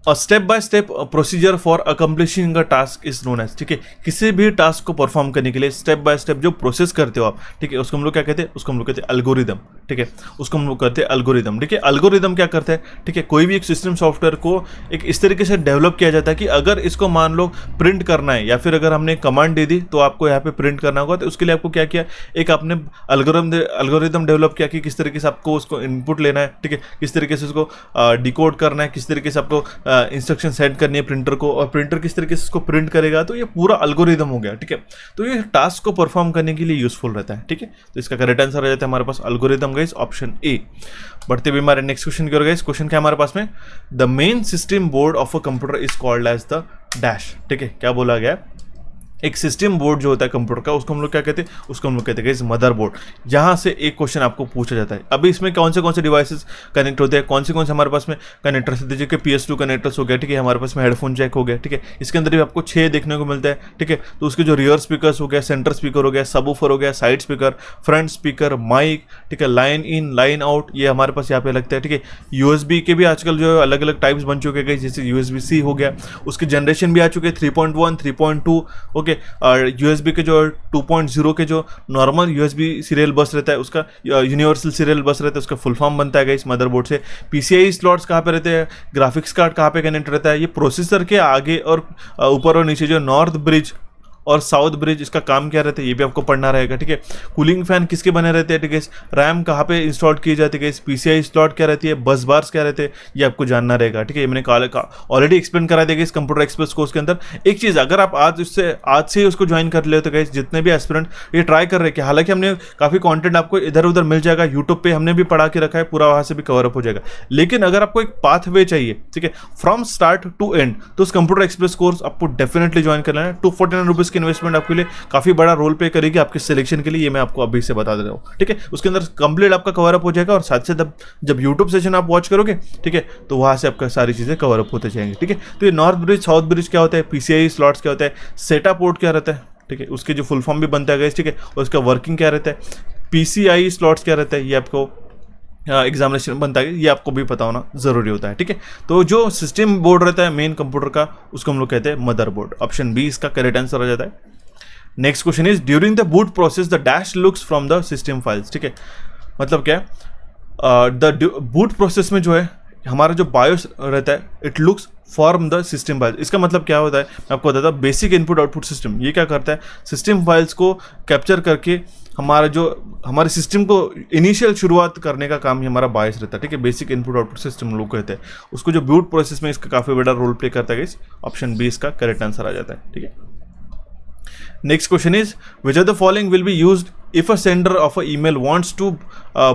step by step procedure for accomplishing a task is known as, ठीक है। किसी भी टास्क को परफॉर्म करने के लिए स्टेप बाय स्टेप जो प्रोसेस करते हो आप, ठीक है, उसको हम लोग क्या कहते हैं, उसको हम लोग कहते हैं एल्गोरिदम, ठीक है। उसको हम लोग कहते हैं एल्गोरिदम, ठीक है। एल्गोरिदम क्या करता है, ठीक है, कोई भी एक सिस्टम सॉफ्टवेयर को एक इस तरीके से डेवलप किया जाता है कि अगर इसको मान लो प्रिंट करना है, या फिर अगर हमने कमांड दे दी तो आपको यहाँ पे प्रिंट करना होगा, तो उसके लिए आपको क्या किया, एक आपने एल्गोरिदम डेवलप किया कि किस तरीके से आपको उसको इनपुट लेना है, ठीक है, किस तरीके से उसको डिकोड करना है, किस तरीके से आपको इंस्ट्रक्शन सेंड करनी है प्रिंटर को, और प्रिंटर किस तरीके से इसको प्रिंट करेगा। तो ये पूरा एल्गोरिदम हो गया, ठीक है। तो ये टास्क को परफॉर्म करने के लिए यूजफुल रहता है, ठीक है। तो इसका करेक्ट आंसर आ जाता है हमारे पास एल्गोरिदम गाइस, ऑप्शन ए। बढ़ते भी हमारे नेक्स्ट क्वेश्चन की ओर गाइस। क्वेश्चन क्या हमारे पास में, the main system board of a computer is called as the dash, ठीक है। क्या बोला गया, एक सिस्टम बोर्ड जो होता है कंप्यूटर का, उसको हम लोग क्या कहते हैं, उसको हम लोग कहते हैं मदर बोर्ड। यहाँ से एक क्वेश्चन आपको पूछा जाता है, अभी इसमें कौन से डिवाइसेस कनेक्ट होते हैं, कौन से हमारे पास में कनेक्टर्स दीजिए कि PS2 कनेक्टर्स हो गया, ठीक है, हमारे पास में हेडफोन जैक हो गया, ठीक है। इसके अंदर भी आपको 6 देखने को मिलता है, ठीक है। तो उसके जो रियर स्पीकर्स हो गया, सेंटर स्पीकर हो गया, सबवूफर हो गया, side speaker, front speaker, mic, ठीक है, लाइन इन लाइन आउट, ये हमारे पास यहाँ पे लगता है, ठीक है। USB के भी आजकल जो अलग अलग टाइप्स बन चुके हैं, जैसे USB-C हो गया, उसके जनरेशन भी आ चुके हैं 3.1, 3.2, ओके। और USB के जो 2.0 के जो नॉर्मल USB सीरियल बस रहता है, उसका यूनिवर्सल सीरियल बस रहता है, उसका फुल फॉर्म बनता है इस मदरबोर्ड से। PCI स्लॉट्स कहाँ पे रहते हैं, ग्राफिक्स कार्ड कहाँ पे कनेक्ट रहता है, ये प्रोसेसर के आगे और ऊपर और नीचे जो नॉर्थ ब्रिज और साउथ ब्रिज, इसका काम क्या रहता है ये भी आपको पढ़ना रहेगा, ठीक है। कूलिंग फैन किसके बने रहते हैं, ठीक है। रैम कहाँ पे इंस्टॉल की जाती है, PCI स्लॉट क्या रहती है, बस बार्स क्या रहते हैं, ये आपको जानना रहेगा, ठीक है। ये मैंने ऑलरेडी एक्सप्लेन करा देगा इस कंप्यूटर एक्सप्रेस कोर्स के अंदर। एक चीज़, अगर आप आज से ही उसको ज्वाइन कर ले तो गाइस जितने भी एस्पिरेंट ये ट्राई कर रहे हैं कि हालांकि हमने काफ़ी कॉन्टेंट आपको इधर उधर मिल जाएगा, यूट्यूब पे हमने भी पढ़ा के रखा है पूरा, वहाँ से भी कवर अप हो जाएगा, लेकिन अगर आपको एक पाथवे चाहिए, ठीक है, फ्रॉम स्टार्ट टू एंड, तो उस कंप्यूटर एक्सप्रेस कोर्स आपको डेफिनेटली ज्वाइन करना है। 249 रुपीज़ की इन्वेस्टमेंट आपके लिए काफी बड़ा रोल प्ले करेगी आपके सिलेक्शन के लिए, ये मैं आपको अभी से बता दे रहा हूँ, ठीक है। उसके अंदर कंप्लीट आपका कवर अप हो जाएगा, और साथ से जब यूट्यूब सेशन आप वॉच करोगे, ठीक है, तो वहां से आपका सारी चीजें कवर अप होते जाएंगे, ठीक है। तो ये नॉर्थ ब्रिज साउथ ब्रिज क्या होता है, PCI स्लॉट्स क्या होता है, सेटा पोर्ट क्या रहता है, ठीक है, उसके जो फुल फॉर्म भी बनता है, ठीक है, और उसका वर्किंग क्या रहता है, PCI स्लॉट्स क्या रहता है, ये आपको एग्जामिनेशन बनता है, ये आपको भी पता होना जरूरी होता है, ठीक है। तो जो सिस्टम बोर्ड रहता है मेन कंप्यूटर का, उसको हम लोग कहते हैं मदरबोर्ड। ऑप्शन बी इसका करेक्ट आंसर आ जाता है। Next question is during the boot process the dash looks from the system files, ठीक है। मतलब क्या है, द बूट प्रोसेस में जो है हमारा जो बायोस रहता है, it looks from the system files. इसका मतलब क्या होता है, मैं आपको बताता हूँ। बेसिक इनपुट आउटपुट सिस्टम ये क्या करता है, सिस्टम फाइल्स को कैप्चर करके हमारे सिस्टम को इनिशियल शुरुआत करने का काम ही हमारा बायस रहता है, ठीक है। बेसिक इनपुट आउटपुट सिस्टम लोग कहते हैं उसको, जो बूट प्रोसेस में इसका काफ़ी बड़ा रोल प्ले करता है। ऑप्शन बी इसका करेक्ट आंसर आ जाता है, ठीक है। Next question is, which of the following will be used if a sender of a email wants to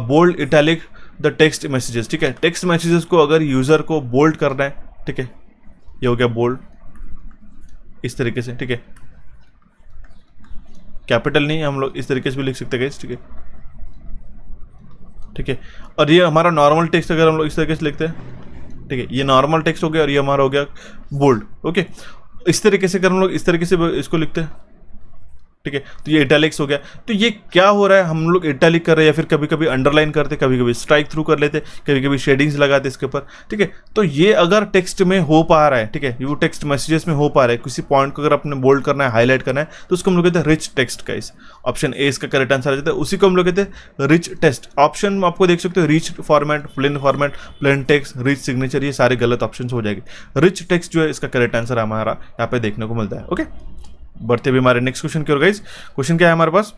bold italic the text messages, ठीक है। टेक्स्ट मैसेजेस को अगर यूजर को बोल्ड करना है, ठीक है, ये हो गया बोल्ड इस तरीके से, ठीक है। कैपिटल नहीं, हम लोग इस तरीके से भी लिख सकते हैं, ठीक है, ठीक है। और ये हमारा नॉर्मल टेक्स्ट अगर हम लोग इस तरीके से लिखते हैं, ठीक है, ये नॉर्मल टेक्स्ट हो गया, और ये हमारा हो गया बोल्ड, ओके। इस तरीके से अगर हम लोग इस तरीके से इसको लिखते हैं, ठीक है, तो ये इटैलिक्स हो गया। तो ये क्या हो रहा है, हम लोग इटैलिक कर रहे हैं या फिर कभी कभी अंडरलाइन करते, कभी कभी स्ट्राइक थ्रू कर लेते, कभी कभी शेडिंग्स लगाते इसके ऊपर, ठीक है। तो ये अगर टेक्स्ट में हो पा रहा है, ठीक है, वो टेक्स्ट मैसेजेस में हो पा रहा है, किसी पॉइंट को अगर आपने बोल्ड करना है, हाईलाइट करना है, तो उसको हम लोग कहते हैं rich text guys. Option A इसका करेक्ट आंसर आ जाता है, उसी को हम लोग कहते हैं रिच टेक्स्ट। ऑप्शन में आपको देख सकते हो rich format, plain text, rich signature, ये सारे गलत ऑप्शन हो जाएंगे। रिच टेक्स्ट जो है इसका करेक्ट आंसर हमारा यहाँ पे देखने को मिलता है। ओके, बढ़ते हुए हमारे नेक्स्ट क्वेश्चन की ओर गाइस। क्वेश्चन क्या है हमारे पास,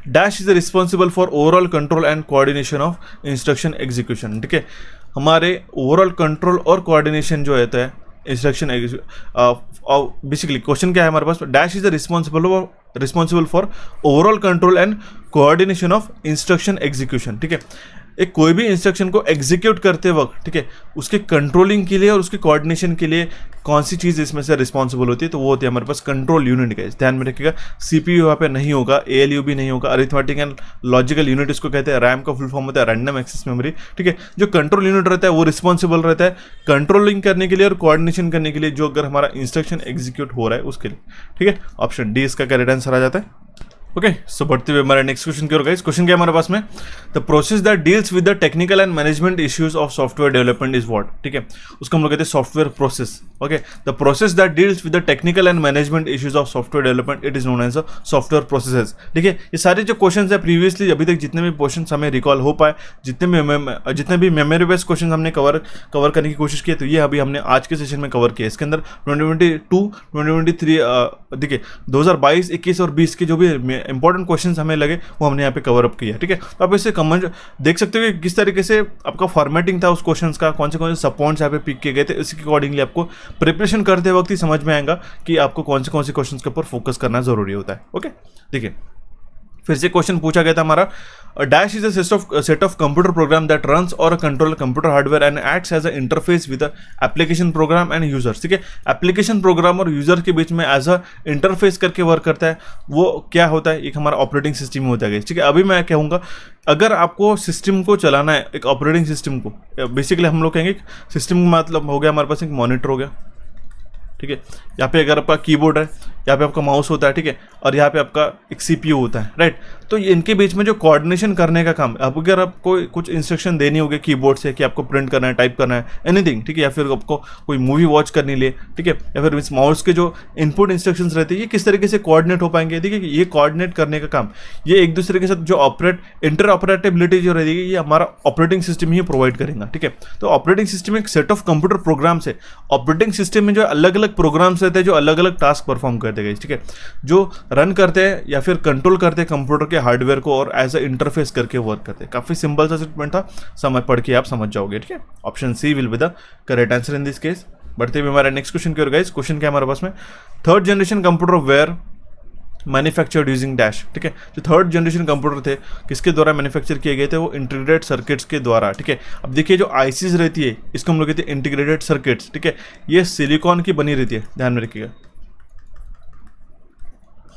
dash is responsible for overall control and coordination of instruction execution, ठीक है। हमारे ओवरऑल कंट्रोल और कोऑर्डिनेशन जो रहता है इंस्ट्रक्शन बेसिकली क्वेश्चन क्या है हमारे पास, dash is responsible for overall control and coordination of instruction execution, ठीक है। एक कोई भी इंस्ट्रक्शन को एग्जीक्यूट करते वक्त, ठीक है, उसके कंट्रोलिंग के लिए और उसके कोऑर्डिनेशन के लिए कौन सी चीज़ इसमें से रिस्पॉन्सिबल होती है, तो वो होती है हमारे पास कंट्रोल यूनिट का। ध्यान में रखिएगा, सीपीयू यहाँ पे नहीं होगा, एएलयू भी नहीं होगा, अरिथमेटिक एंड लॉजिकल यूनिट इसको कहते हैं। रैम का फुल फॉर्म होता है रैंडम एक्सेस मेमोरी, ठीक है। जो कंट्रोल यूनिट रहता है वो रिस्पॉन्सिबल रहता है कंट्रोलिंग करने के लिए और कोऑर्डिनेशन करने के लिए, जो अगर हमारा इंस्ट्रक्शन एग्जीक्यूट हो रहा है उसके लिए, ठीक है। ऑप्शन डी इसका करेक्ट आंसर आ जाता है। ओके, सो बढ़ते हुए हमारे नेक्स्ट क्वेश्चन की ओर गाइस। क्वेश्चन क्या है हमारे पास में, the process that deals with the technical and management issues of software development is what, ठीक है। उसको हम लोग कहते हैं software process. Okay, the process that deals with the technical and management issues of software development, it is known as software processes, ठीक है। ये सारे जो क्वेश्चन है प्रीवियसली अभी तक जितने भी क्वेश्चन हमें रिकॉल हो पाए, जितने भी मेमोरी बेस्ड क्वेश्चन हमने कवर करने की कोशिश की, तो ये अभी हमने आज के सेशन में कवर किया। इसके अंदर 2022, 2023 देखिए 2022, 21 और 20 के जो भी इंपॉर्टेंट क्वेश्चन हमें लगे वो हमने यहाँ पे कवर अप किया, ठीक है। तो आप इससे कमेंट देख सकते हो कि किस तरीके से आपका फॉर्मेटिंग था उस क्वेश्चंस का, कौन से सब पॉइंट्स यहाँ पे पिक किए गए थे, इसके अकॉर्डिंगली आपको प्रिपरेशन करते वक्त ही समझ में आएगा कि आपको कौन से क्वेश्चंस के ऊपर फोकस करना जरूरी होता है। ओके, देखिए फिर से क्वेश्चन पूछा गया था हमारा, dash is a set of computer program that runs और control computer hardware and acts as a interface with application program and users, ठीक है। एप्लीकेशन प्रोग्राम और यूजर के बीच में एज अ इंटरफेस करके वर्क करता है, वो क्या होता है, एक हमारा ऑपरेटिंग सिस्टम होता है, ठीक है। अभी मैं कहूँगा अगर आपको सिस्टम को चलाना है, एक ऑपरेटिंग सिस्टम को, बेसिकली हम लोग कहेंगे सिस्टम मतलब हो गया हमारे पास एक मॉनिटर हो गया, ठीक है। यहाँ पे अगर आपका कीबोर्ड है, यहाँ पे आपका माउस होता है, ठीक है, और यहाँ पे आपका एक सीपीयू होता है, राइट। तो इनके बीच में जो कोऑर्डिनेशन करने का काम, अब अगर आपको कुछ इंस्ट्रक्शन देनी होगी कीबोर्ड से कि आपको प्रिंट करना है, टाइप करना है, एनीथिंग, ठीक है, या फिर आपको कोई मूवी वॉच करने लिए, ठीक है, या फिर इस माउस के जो इनपुट इंस्ट्रक्शंस रहते हैं ये किस तरीके से कोऑर्डिनेट हो पाएंगे, ठीक है। ये कोऑर्डिनेट करने का काम ये एक दूसरे के साथ जो इंटर ऑपरेटेबिलिटी जो रहेगी ये हमारा ऑपरेटिंग सिस्टम ही प्रोवाइड करेगा, ठीक है। तो ऑपरेटिंग सिस्टम एक सेट ऑफ कंप्यूटर प्रोग्राम्स है। ऑपरेटिंग सिस्टम में जो अलग अलग प्रोग्राम्स रहते हैं जो अलग अलग टास्क परफॉर्म करते हैं, ठीक है, जो रन करते हैं या फिर कंट्रोल करते हैं कंप्यूटर के हार्डवेयर को और एज अ इंटरफेस करके वर्क करते हैं। काफी सिंपल सा स्टेटमेंट था, समय पढ़ के आप समझ जाओगे, ठीक है। Option C will be the correct answer in this case. बढ़ते हुए हमारे नेक्स्ट क्वेश्चन की ओर गाइस। क्वेश्चन क्या है हमारे पास में, third generation computer were manufactured using dash, ठीक है। जो थर्ड जनरेशन कंप्यूटर थे किसके द्वारा मैन्युफैक्चर किए गए थे, वो इंटीग्रेटेड सर्किट्स के द्वारा, ठीक है। अब देखिए जो आईसीज रहती है इसको हम लोग कहते हैं इंटीग्रेटेड सर्किट्स, ठीक है। ये सिलिकॉन की बनी रहती है, ध्यान में रखिएगा,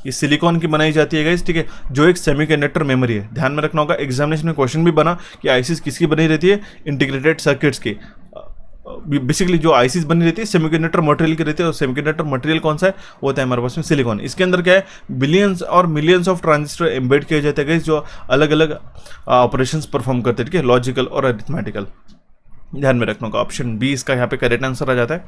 ये सिलिकॉन की बनाई जाती है गाइस, ठीक है, जो एक सेमीकंडक्टर मेमोरी है। ध्यान में रखना होगा, एग्जामिनेशन में क्वेश्चन भी बना कि आईसीज किसकी बनी रहती है, इंटीग्रेटेड सर्किट्स की। बेसिकली जो आईसीज बनी रहती है सेमीकंडक्टर मटेरियल की रहती है, और सेमीकंडक्टर मटेरियल कौन सा है, वो होता है हमारे पास में सिलिकॉन। इसके अंदर क्या है, बिलियंस और मिलियंस ऑफ ट्रांजिस्टर एम्बेड किए जाते हैं गाइस, जो अलग अलग ऑपरेशंस परफॉर्म करते हैं, ठीक है, लॉजिकल और अरिथमेटिकल। ध्यान में रखना होगा, ऑप्शन बी इसका यहाँ पे करेक्ट आंसर आ जाता है।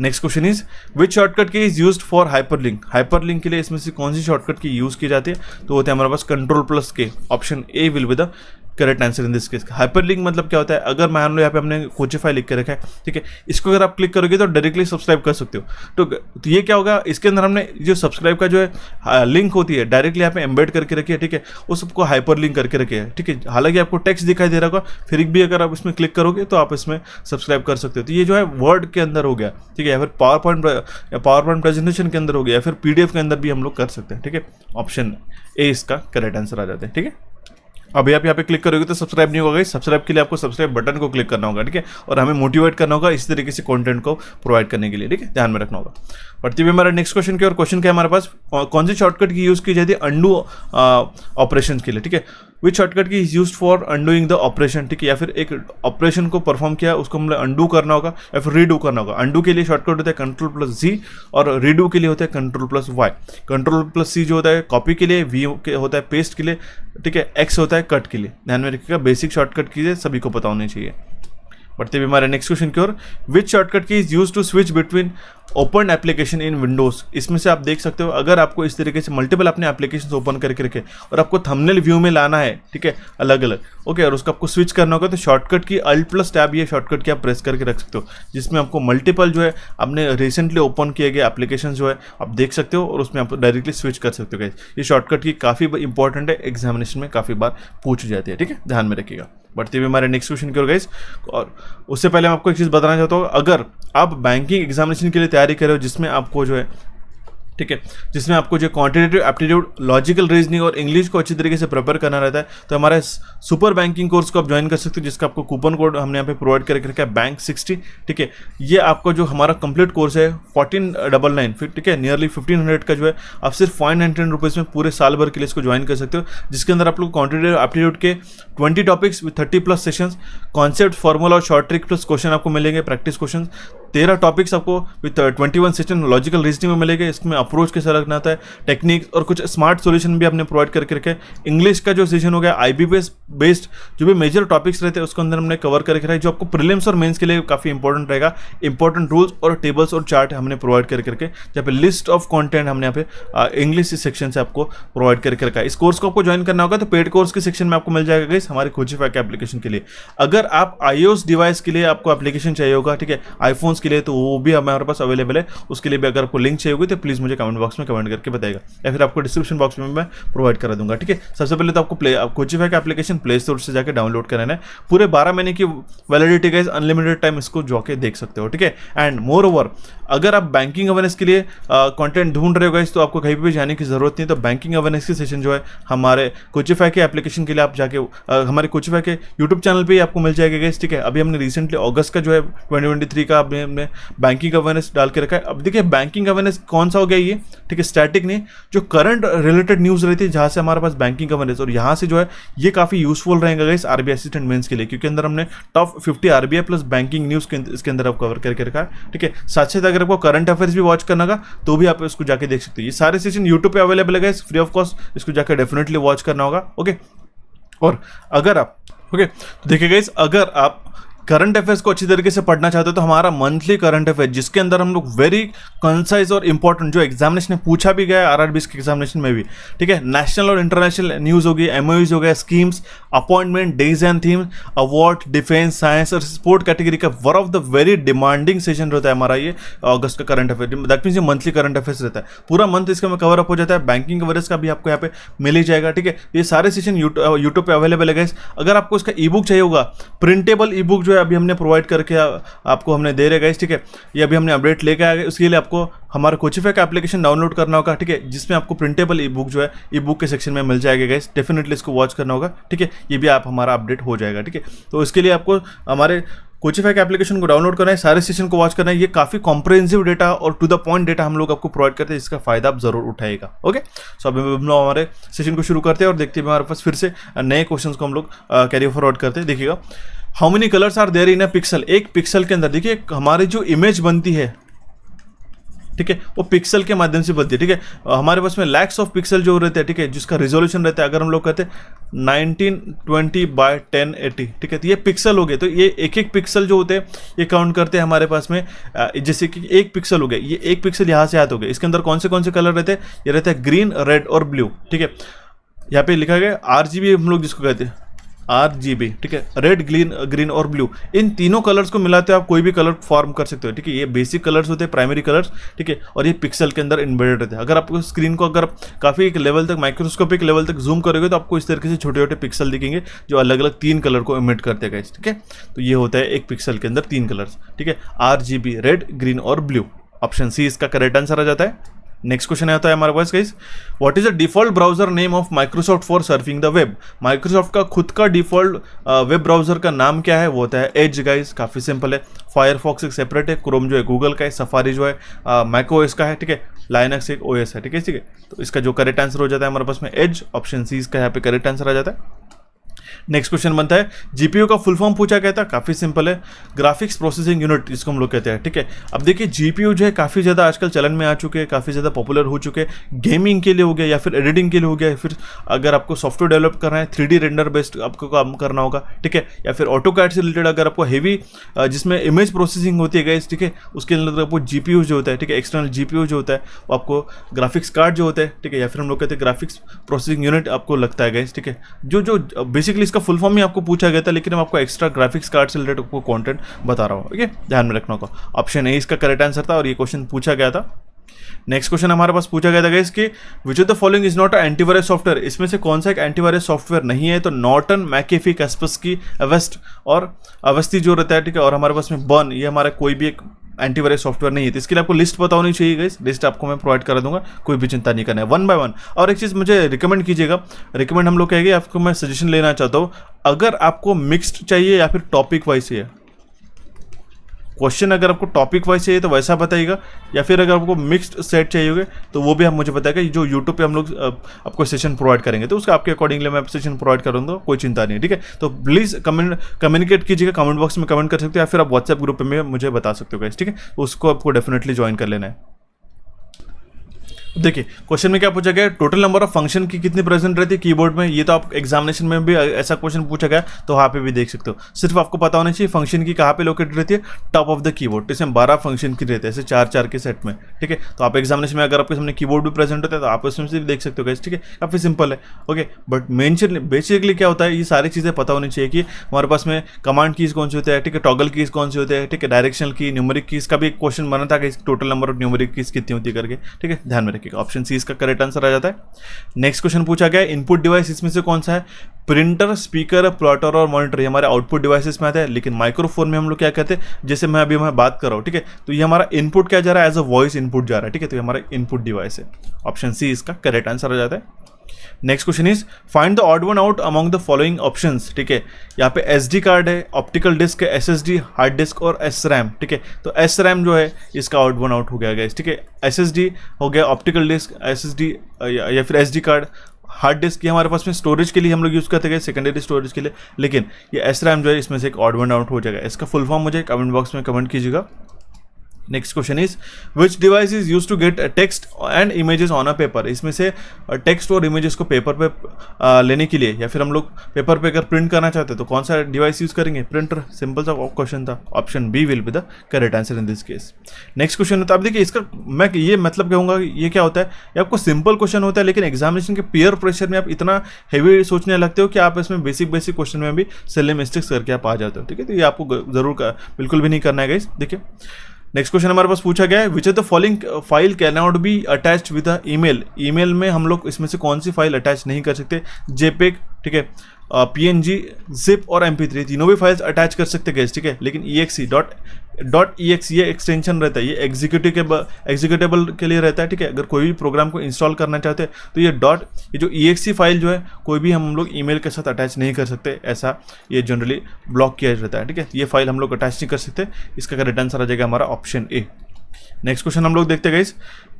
Next question is which shortcut key is used for hyperlink. Hyperlink के लिए इसमें से कौन सी शॉर्टकट की यूज की जाती है, तो होता है हमारे पास Ctrl+K। Option A will be the correct answer in this case. Hyperlink मतलब क्या होता है, अगर मान लो यहाँ पे हमने कोचिफाई लिख के रखा है, ठीक है, इसको अगर आप क्लिक करोगे तो डायरेक्टली सब्सक्राइब कर सकते हो। तो ये क्या होगा, इसके अंदर हमने जो सब्सक्राइब का जो है लिंक होती है डायरेक्टली यहाँ पे एम्बेड करके रखी है, ठीक है, वो सबको हाइपरलिंक करके रखे है, ठीक है। हालांकि आपको टेक्स्ट दिखाई दे रहा होगा, फिर भी अगर आप इसमें क्लिक करोगे तो आप इसमें सब्सक्राइब कर सकते हो। तो ये जो है वर्ड के अंदर हो गया, ठीक है, या फिर पावर पॉइंट प्रेजेंटेशन के अंदर हो गया, या फिर पीडीएफ के अंदर भी हम लोग कर सकते हैं, ठीक है। ऑप्शन ए इसका करेक्ट आंसर आ जाता है, ठीक है। अभी आप यहाँ पे क्लिक करोगे तो सब्सक्राइब नहीं होगा, सब्सक्राइब के लिए आपको सब्सक्राइब बटन को क्लिक करना होगा, ठीक है, और हमें मोटिवेट करना होगा इस तरीके से कंटेंट को प्रोवाइड करने के लिए, ठीक है, ध्यान में रखना होगा। बढ़ते हुए हमारा नेक्स्ट क्वेश्चन क्या, और क्वेश्चन क्या है हमारे पास, कौन सी शॉर्टकट की यूज की जाती है अंडू ऑपरेशन के लिए, ठीक है। विच shortcut key is use for undoing the operation, ठीक है, या फिर एक ऑपरेशन को परफॉर्म किया उसको मतलब अनडू करना होगा या फिर रीडू करना होगा। अनडू के लिए शॉर्टकट होता है कंट्रोल प्लस जी और रीडू के लिए होता है control plus Y. Control plus C जो होता है कॉपी के लिए, वी होता है पेस्ट के लिए, ठीक है, एक्स होता है कट के लिए। ध्यान में रखिएगा, बेसिक शॉर्टकट की सभी को पता होनी चाहिए। बढ़ते हुए हमारे नेक्स्ट क्वेश्चन की ओर, which shortcut key is use to switch between open application in Windows. इसमें से आप देख सकते हो अगर आपको इस तरीके से मल्टीपल अपने एप्लीकेशन ओपन करके रखे और आपको थंबनेल व्यू में लाना है, ठीक है, अलग अलग, ओके, और उसको आपको स्विच करना होगा तो शॉर्टकट की अल्ट प्लस टैब ये शॉर्टकट की आप प्रेस करके रख सकते हो, जिसमें आपको मल्टीपल जो है आपने रिसेंटली ओपन किए गए एप्लीकेशन जो है आप देख सकते हो और उसमें आप डायरेक्टली स्विच कर सकते हो। गाइस ये शॉर्टकट की काफ़ी इंपॉर्टेंट है, एग्जामिनेशन में काफ़ी बार पूछ जाती है, ठीक है, ध्यान में रखिएगा। बढ़ते हुए हमारे नेक्स्ट क्वेश्चन की ओर गाइस, और उससे पहले मैं आपको एक चीज़ बताना चाहता हूँ, अगर आप बैंकिंग एग्जामिनेशन के लिए तैयारी कर रहे हो जिसमें आपको जो है, ठीक है, जिसमें आपको जो क्वांटिटेटिव एप्टीट्यूड, लॉजिकल रीजनिंग और इंग्लिश को अच्छी तरीके से प्रिपेयर करना रहता है तो हमारे सुपर बैंकिंग कोर्स को आप ज्वाइन कर सकते हो, जिसका आपको कूपन कोड हमने यहाँ पे प्रोवाइड करके रखा है बैंक 60, ठीक है। ये आपका जो हमारा कंप्लीट कोर्स है 1499, फिर ठीक है, नियरली 1500 का जो है आप सिर्फ 599 रुपीज़ में पूरे साल भर के लिए इसको ज्वाइन कर सकते हो, जिसके अंदर आप लोग क्वांटिटेटिव एप्टीट्यूड के 20 topics with 30+ sessions, concept, formula और शॉर्ट ट्रिक प्लस क्वेश्चन आपको मिलेंगे, प्रैक्टिस क्वेश्चन 13 टॉपिक्स आपको विद 21 सेशन लॉजिकल रीजनिंग में मिलेंगे। इसमें अप्रोच कैसा रखना आता है, टेक्निक्स और कुछ स्मार्ट सॉल्यूशन भी आपने प्रोवाइड करके रखे। इंग्लिश का जो सेशन हो गया IBPS बेस्ड जो भी मेजर टॉपिक्स रहते हैं उसको अंदर हमने कवर करके रखा है, जो आपको प्रीलिम्स और मेंस के लिए काफ़ी इंपॉर्टेंट रहेगा। इंपॉर्टेंट रूल्स और टेबल्स और चार्ट हमने प्रोवाइड करके रखे, जहाँ पे लिस्ट ऑफ कंटेंट हमने यहाँ पे इंग्लिश सेक्शन से आपको प्रोवाइड करके रखा है। इस कोर्स को आपको ज्वाइन करना होगा तो पेड कोर्स के सेक्शन में आपको मिल जाएगा गाइस हमारे कोचिफाई के एप्लीकेशन के लिए। अगर आप iOS डिवाइस के लिए आपको एप्लीकेशन चाहिए होगा, ठीक है, आईफोन्स के लिए, तो वो भी हमारे पास अवेलेबल है। उसके लिए भी अगर आपको लिंक चाहिए होगी तो प्लीज़ मुझे कमेंट बॉक्स में कमेंट करके बताएगा, या फिर आपको डिस्क्रिप्शन बॉक्स में मैं प्रोवाइड करा दूंगा, ठीक है। सबसे पहले तो आपको कोचिफाई का एप्लीकेशन प्ले स्टोर से जाकर डाउनलोड करना है। पूरे 12 महीने की वैलिडिटी गाइस, अनलिमिटेड टाइम इसको जाके देख सकते हो, ठीक है। एंड मोर ओवर अगर आप बैंकिंग अवेयरनेस के लिए कंटेंट ढूंढ रहे हो गाइस तो आपको कहीं भी जाने की जरूरत नहीं। तो बैंकिंग अवेयरनेस की सेशन जो है हमारे कोचिफाई के एप्लीकेशन के लिए आप जाके हमारे कोचिफाई के यूट्यूब चैनल पे ही आपको मिल जाएगा गाइस, ठीक है। अभी हमने रिसेंटली अगस्त का जो है 2023 का हमने बैंकिंग अवेयरनेस डाल के रखा है। अब देखिए बैंकिंग अवेयरनेस कौन सा हो गया ये, ठीक है, स्टैटिक नहीं, जो करंट रिलेटेड न्यूज़ रहती है जहाँ से हमारे पास बैंकिंग अवेयरनेस, और यहाँ से जो है ये काफ़ी यूजफुल रहेगा गाइस आरबीआई असिस्टेंट मेंस के लिए, क्योंकि अंदर हमने top 50 RBI plus banking news इसके अंदर आप कवर करके रखा है, ठीक है। साथ साथ अगर आपको करंट अफेयर्स भी वॉच करना होगा तो भी आप इसको जाके देख सकते हो। ये सारे सेशन यूट्यूब पे अवेलेबल है गाइस, फ्री ऑफ कॉस्ट, इसको जाकर डेफिनेटली वॉच करना होगा, ओके। और अगर आप तो देखिए गाइस, अगर आप करंट अफेयर्स को अच्छी तरीके से पढ़ना चाहते हो तो हमारा मंथली करंट अफेयर, जिसके अंदर हम लोग वेरी कंसाइज और इंपॉर्टेंट जो एग्जामिनेशन में पूछा भी गया है आरआरबी के एग्जामिनेशन में भी, ठीक है, नेशनल और इंटरनेशनल न्यूज़ होगी, एमओयूज हो गया, schemes, appointment, days and themes, award, defence, science और स्पोर्ट कैटेगरी का one of the very demanding session रहता है हमारा ये अगस्त का करंट अफेयर। दैट मीन्स ये मंथली करंट अफेयर्स रहता है, पूरा मंथ इसका में कवर अप हो जाता है। बैंकिंग अवेयरनेस का भी आपको यहाँ पे मिल ही जाएगा, ठीक है। ये सारे सेशन यूट्यूब पे अवेलेबल है गाइस। अगर आपको इसका ई बुक चाहिए होगा, प्रिंटेबल ई बुक जो है अभी हमने प्रोवाइड करके आपको हमने दे रहे गाइस, ठीक है, ये अभी हमने अपडेट लेके आ गए। उसके लिए आपको हमारा कोचिफाई का एप्लीकेशन डाउनलोड करना होगा, ठीक है, जिसमें आपको प्रिंटेबल ई बुक जो है ई बुक के सेक्शन में मिल जाएगा गाइस। डेफिनेटली इसको वॉच करना होगा, ठीक है, ये भी आप हमारा अपडेट हो जाएगा, ठीक है। तो इसके लिए आपको हमारे कोचिफाई के एप्लीकेशन को डाउनलोड करना है, सारे सेशन को वॉच करना है। ये काफ़ी कॉम्प्रिहेंसिव डेटा और टू द पॉइंट डेटा हम लोग आपको प्रोवाइड करते हैं, जिसका फायदा आप जरूर उठाएगा, ओके। सो अभी हम लोग हमारे सेशन को शुरू करते हैं और देखते हैं हमारे पास फिर से नए क्वेश्चन को हम लोग कैरी फॉरवर्ड करते हैं। देखिएगा, how many colours are there in a pixel. एक पिक्सल के अंदर देखिए हमारी जो इमेज बनती है, ठीक है, वो पिक्सल के माध्यम से बनती है, ठीक है। हमारे पास में लैक्स ऑफ पिक्सल जो रहते हैं, ठीक है, जिसका रिजोल्यूशन रहता है, अगर हम लोग कहते हैं 1920x1080, ठीक है, तो ये पिक्सल हो गए। तो ये एक एक पिक्सल जो होते हैं ये काउंट करते हैं हमारे पास में, जैसे कि एक पिक्सल हो गया, ये एक पिक्सल यहाँ से हाथ हो गया। इसके अंदर कौन से कलर रहते हैं, ये रहता है ग्रीन, रेड और ब्लू, ठीक है। यहाँ पे लिखा गया RGB हम लोग जिसको कहते हैं RGB, ठीक है, रेड, ग्रीन और ब्लू, इन तीनों कलर्स को मिलाते हो आप कोई भी कलर फॉर्म कर सकते हो, ठीक है। ये बेसिक कलर्स होते हैं, प्राइमरी कलर्स, ठीक है, और ये पिक्सल के अंदर इन्वेडेड रहते हैं। अगर आपको स्क्रीन को अगर काफ़ी एक लेवल तक, माइक्रोस्कोपिक लेवल तक जूम करोगे तो आपको इस तरीके से छोटे छोटे पिक्सल दिखेंगे जो अलग अलग 3 कलर को इमिट करते हैं, ठीक है। तो ये होता है एक पिक्सल के अंदर 3 कलर्स, ठीक है, RGB, रेड, ग्रीन और ब्लू। ऑप्शन सी इसका करेक्ट आंसर आ जाता है। नेक्स्ट क्वेश्चन आता है हमारे पास guys, what is the default browser name of Microsoft for surfing the web. Microsoft का खुद का डिफॉल्ट वेब ब्राउजर का नाम क्या है, वो होता है एज गाइस। काफ़ी सिंपल है। फायरफॉक्स एक सेपरेट है, क्रोम जो है गूगल का है, सफारी जो है मैक ओएस का है, ठीक है, लाइनक्स एक ओएस है, ठीक है। तो इसका जो करेक्ट आंसर हो जाता है हमारे पास में एज। ऑप्शन सी इसका यहाँ पे करेक्ट आंसर आ जाता है। नेक्स्ट क्वेश्चन बनता है जीपीयू का फुल फॉर्म पूछा गया था, काफ़ी सिंपल है, ग्राफिक्स प्रोसेसिंग यूनिट जिसको हम लोग कहते हैं, ठीक है। अब देखिए जीपीयू जो है काफ़ी ज़्यादा आजकल चलन में आ चुके हैं, काफ़ी ज़्यादा पॉपुलर हो चुके हैं, गेमिंग के लिए हो गया या फिर एडिटिंग के लिए हो गया, या फिर अगर आपको सॉफ्टवेयर डेवलप करना है 3D रेंडर बेस्ड आपको काम करना होगा, ठीक है, या फिर ऑटोकैड से रिलेटेड अगर आपको हेवी जिसमें इमेज प्रोसेसिंग होती है गाइस, ठीक है, उसके अंदर आपको जीपीयू जो होता है, ठीक है, एक्सटर्नल जीपीयू जो होता है वो आपको ग्राफिक्स कार्ड जो होता है, ठीक है, या फिर हम लोग कहते हैं ग्राफिक्स प्रोसेसिंग यूनिट आपको लगता है गाइस, ठीक है। जो बेसिकली इसका फुल फॉर्म ही आपको पूछा गया था, लेकिन मैं आपको एक्स्ट्रा ग्राफिक्स कार्ड से रिलेटेड आपको कंटेंट बता रहा हूँ, ओके, ध्यान में रखना होगा। ऑप्शन ए इसका करेक्ट आंसर था और ये क्वेश्चन पूछा गया था। नेक्स्ट क्वेश्चन हमारे पास पूछा गया था गाइस कि विच of the following is not a antivirus software, इसमें से कौन सा एक एंटीवायरस सॉफ्टवेयर नहीं है, तो नॉर्टन, मैकेफी, कैस्परस्की, अवेस्ट और अवस्थी जो रहता है, ठीक है, और हमारे पास में बर्न, ये हमारा कोई भी एक एंटीवायरस सॉफ्टवेयर नहीं है। तो इसके लिए आपको लिस्ट पता होनी चाहिए गाइस, लिस्ट आपको मैं प्रोवाइड करा दूंगा, कोई भी चिंता नहीं करना है, 1 by 1। और एक चीज़ मुझे रिकमेंड कीजिएगा, रिकमेंड हम लोग कहेंगे, आपको मैं सजेशन लेना चाहता हूँ, अगर आपको मिक्स्ड चाहिए या फिर टॉपिक वाइज चाहिए क्वेश्चन, अगर आपको टॉपिक वाइज चाहिए तो वैसा बताइएगा, या फिर अगर आपको मिक्स्ड सेट चाहिए होगा तो वो भी आप मुझे बताएगा, जो यूट्यूब पे हम लोग आपको सेशन प्रोवाइड करेंगे तो उसका आपके अकॉर्डिंगली मैं सेशन प्रोवाइड करूँगा, कोई चिंता नहीं, ठीक है। तो प्लीज़ कम्युनिकेट कीजिएगा, कमेंट बॉक्स में कमेंट कर सकते हो, या फिर आप व्हाट्सएप ग्रुप में मुझे बता सकते हो गाइस, ठीक है, उसको आपको डेफिनेटली ज्वाइन कर लेना है। देखिए क्वेश्चन में क्या पूछा गया, टोटल नंबर ऑफ फंक्शन की कितनी प्रेजेंट रहती है कीबोर्ड में, ये तो आप एग्जामिनेशन में भी ऐसा क्वेश्चन पूछा गया तो वहाँ पे भी देख सकते हो। सिर्फ आपको पता होना चाहिए फंक्शन की कहाँ पे लोकेटेड रहती है, टॉप ऑफ द कीबोर्ड। इसमें 12 फंक्शन की रहते हैं ऐसे 4-4 के सेट में, ठीक है। तो आप एग्जामिनेशन में अगर आपके सामने कीबोर्ड भी प्रेजेंट होता है तो आप उसमें से भी देख सकते हो गाइस, ठीक है, काफ़ी सिंपल है, ओके। बट बेसिकली क्या होता है, ये सारी चीज़ें पता होनी चाहिए कि हमारे पास में कमांड कीज कौन से होते हैं, ठीक है, टॉगल कीज कौन से होते हैं, ठीक है, डायरेक्शनल की, न्यूमेरिक कीज का भी एक क्वेश्चन बना था कि total number of numeric keys कितनी होती है करके, ठीक है, ध्यान में रखिएगा। ऑप्शन सी इसका करेक्ट आंसर आ जाता है। नेक्स्ट क्वेश्चन पूछा गया इनपुट डिवाइस इसमें से कौन सा है, प्रिंटर, स्पीकर, प्लॉटर और मॉनिटर, ये हमारे आउटपुट डिवाइसेस में आते हैं, लेकिन माइक्रोफोन में हम लोग क्या कहते हैं, जैसे मैं अभी बात कर रहा हूँ, ठीक है, तो ये हमारा इनपुट क्या जा रहा है, एज अ वॉइस इनपुट जा रहा है, ठीक है, तो ये हमारा इनपुट डिवाइस है। ऑप्शन सी इसका करेक्ट आंसर आ जाता है। Next question is find the odd one out among the following options, ठीक है, यहाँ पे SD कार्ड है, ऑप्टिकल डिस्क है, SSD, हार्ड डिस्क और SRAM, ठीक है, तो SRAM जो है इसका ऑड वन आउट हो गया गाइस, ठीक है, SSD हो गया, ऑप्टिकल डिस्क, SSD या फिर SD कार्ड, हार्ड डिस्क ये हमारे पास में स्टोरेज के लिए हम लोग यूज़ करते हैं सेकेंडरी स्टोरेज के लिए, लेकिन ये SRAM जो है इसमें से एक ऑड वन आउट हो जाएगा। इसका फुल फॉर्म मुझे कमेंट बॉक्स में कमेंट कीजिएगा। Next question is which device is use to get text and images on a paper, इसमें से टेक्स्ट और इमेजेस को पेपर पे लेने के लिए या फिर हम लोग पेपर पे अगर प्रिंट करना चाहते हैं तो कौन सा डिवाइस यूज करेंगे, प्रिंटर, सिंपल सा क्वेश्चन था। Option B will be the correct answer in this case. Next question होता है, अब देखिए इसका मैं ये मतलब कहूँगा ये क्या होता है, ये आपको सिंपल क्वेश्चन होता है, लेकिन एग्जामिनेशन के पीयर प्रेशर में आप इतना हैवी सोचने लगते हो कि आप इसमें बेसिक क्वेश्चन में भी सिली मिस्टेक्स करके आप आ जाते हो, ठीक है, तो ये आपको जरूर बिल्कुल भी नहीं करना है गाइस। देखिए नेक्स्ट क्वेश्चन हमारे पास पूछा गया है which of the following file can not be attached with a email, email में हम लोग इसमें से कौन सी फाइल अटैच नहीं कर सकते, JPEG, ठीक है, PNG, जिप और MP3 तीनों भी फाइल्स अटैच कर सकते हैं, ठीक है, लेकिन EXE .exe ये एक्सटेंशन रहता है, ये एग्जीक्यूटेबल के लिए रहता है, ठीक है, अगर कोई भी प्रोग्राम को इंस्टॉल करना चाहते हैं तो ये जो EXE फाइल जो है कोई भी हम लोग ईमेल के साथ अटैच नहीं कर सकते, ऐसा ये जनरली ब्लॉक किया रहता है, ठीक है, ये फाइल हम लोग अटैच नहीं कर सकते। इसका करेक्ट आंसर आ जाएगा हमारा ऑप्शन ए। नेक्स्ट क्वेश्चन हम लोग देखते हैं guys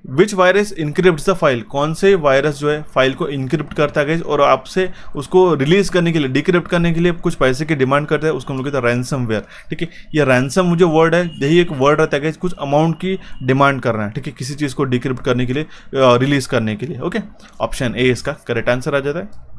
which virus encrypt the file, कौन से वायरस जो है फाइल को इनक्रिप्ट करता है गाइस और आपसे उसको रिलीज करने के लिए, डिक्रिप्ट करने के लिए कुछ पैसे की डिमांड करता है, उसको हम लोग कहते हैं रैंसमवेयर, ठीक है। ये रैंसम जो वर्ड है यही एक वर्ड रहता है गाइस, कुछ अमाउंट की डिमांड करना है, ठीक है, किसी चीज़ को डिक्रिप्ट करने के लिए, रिलीज करने के लिए, ओके। ऑप्शन ए इसका करेक्ट आंसर आ जाता है।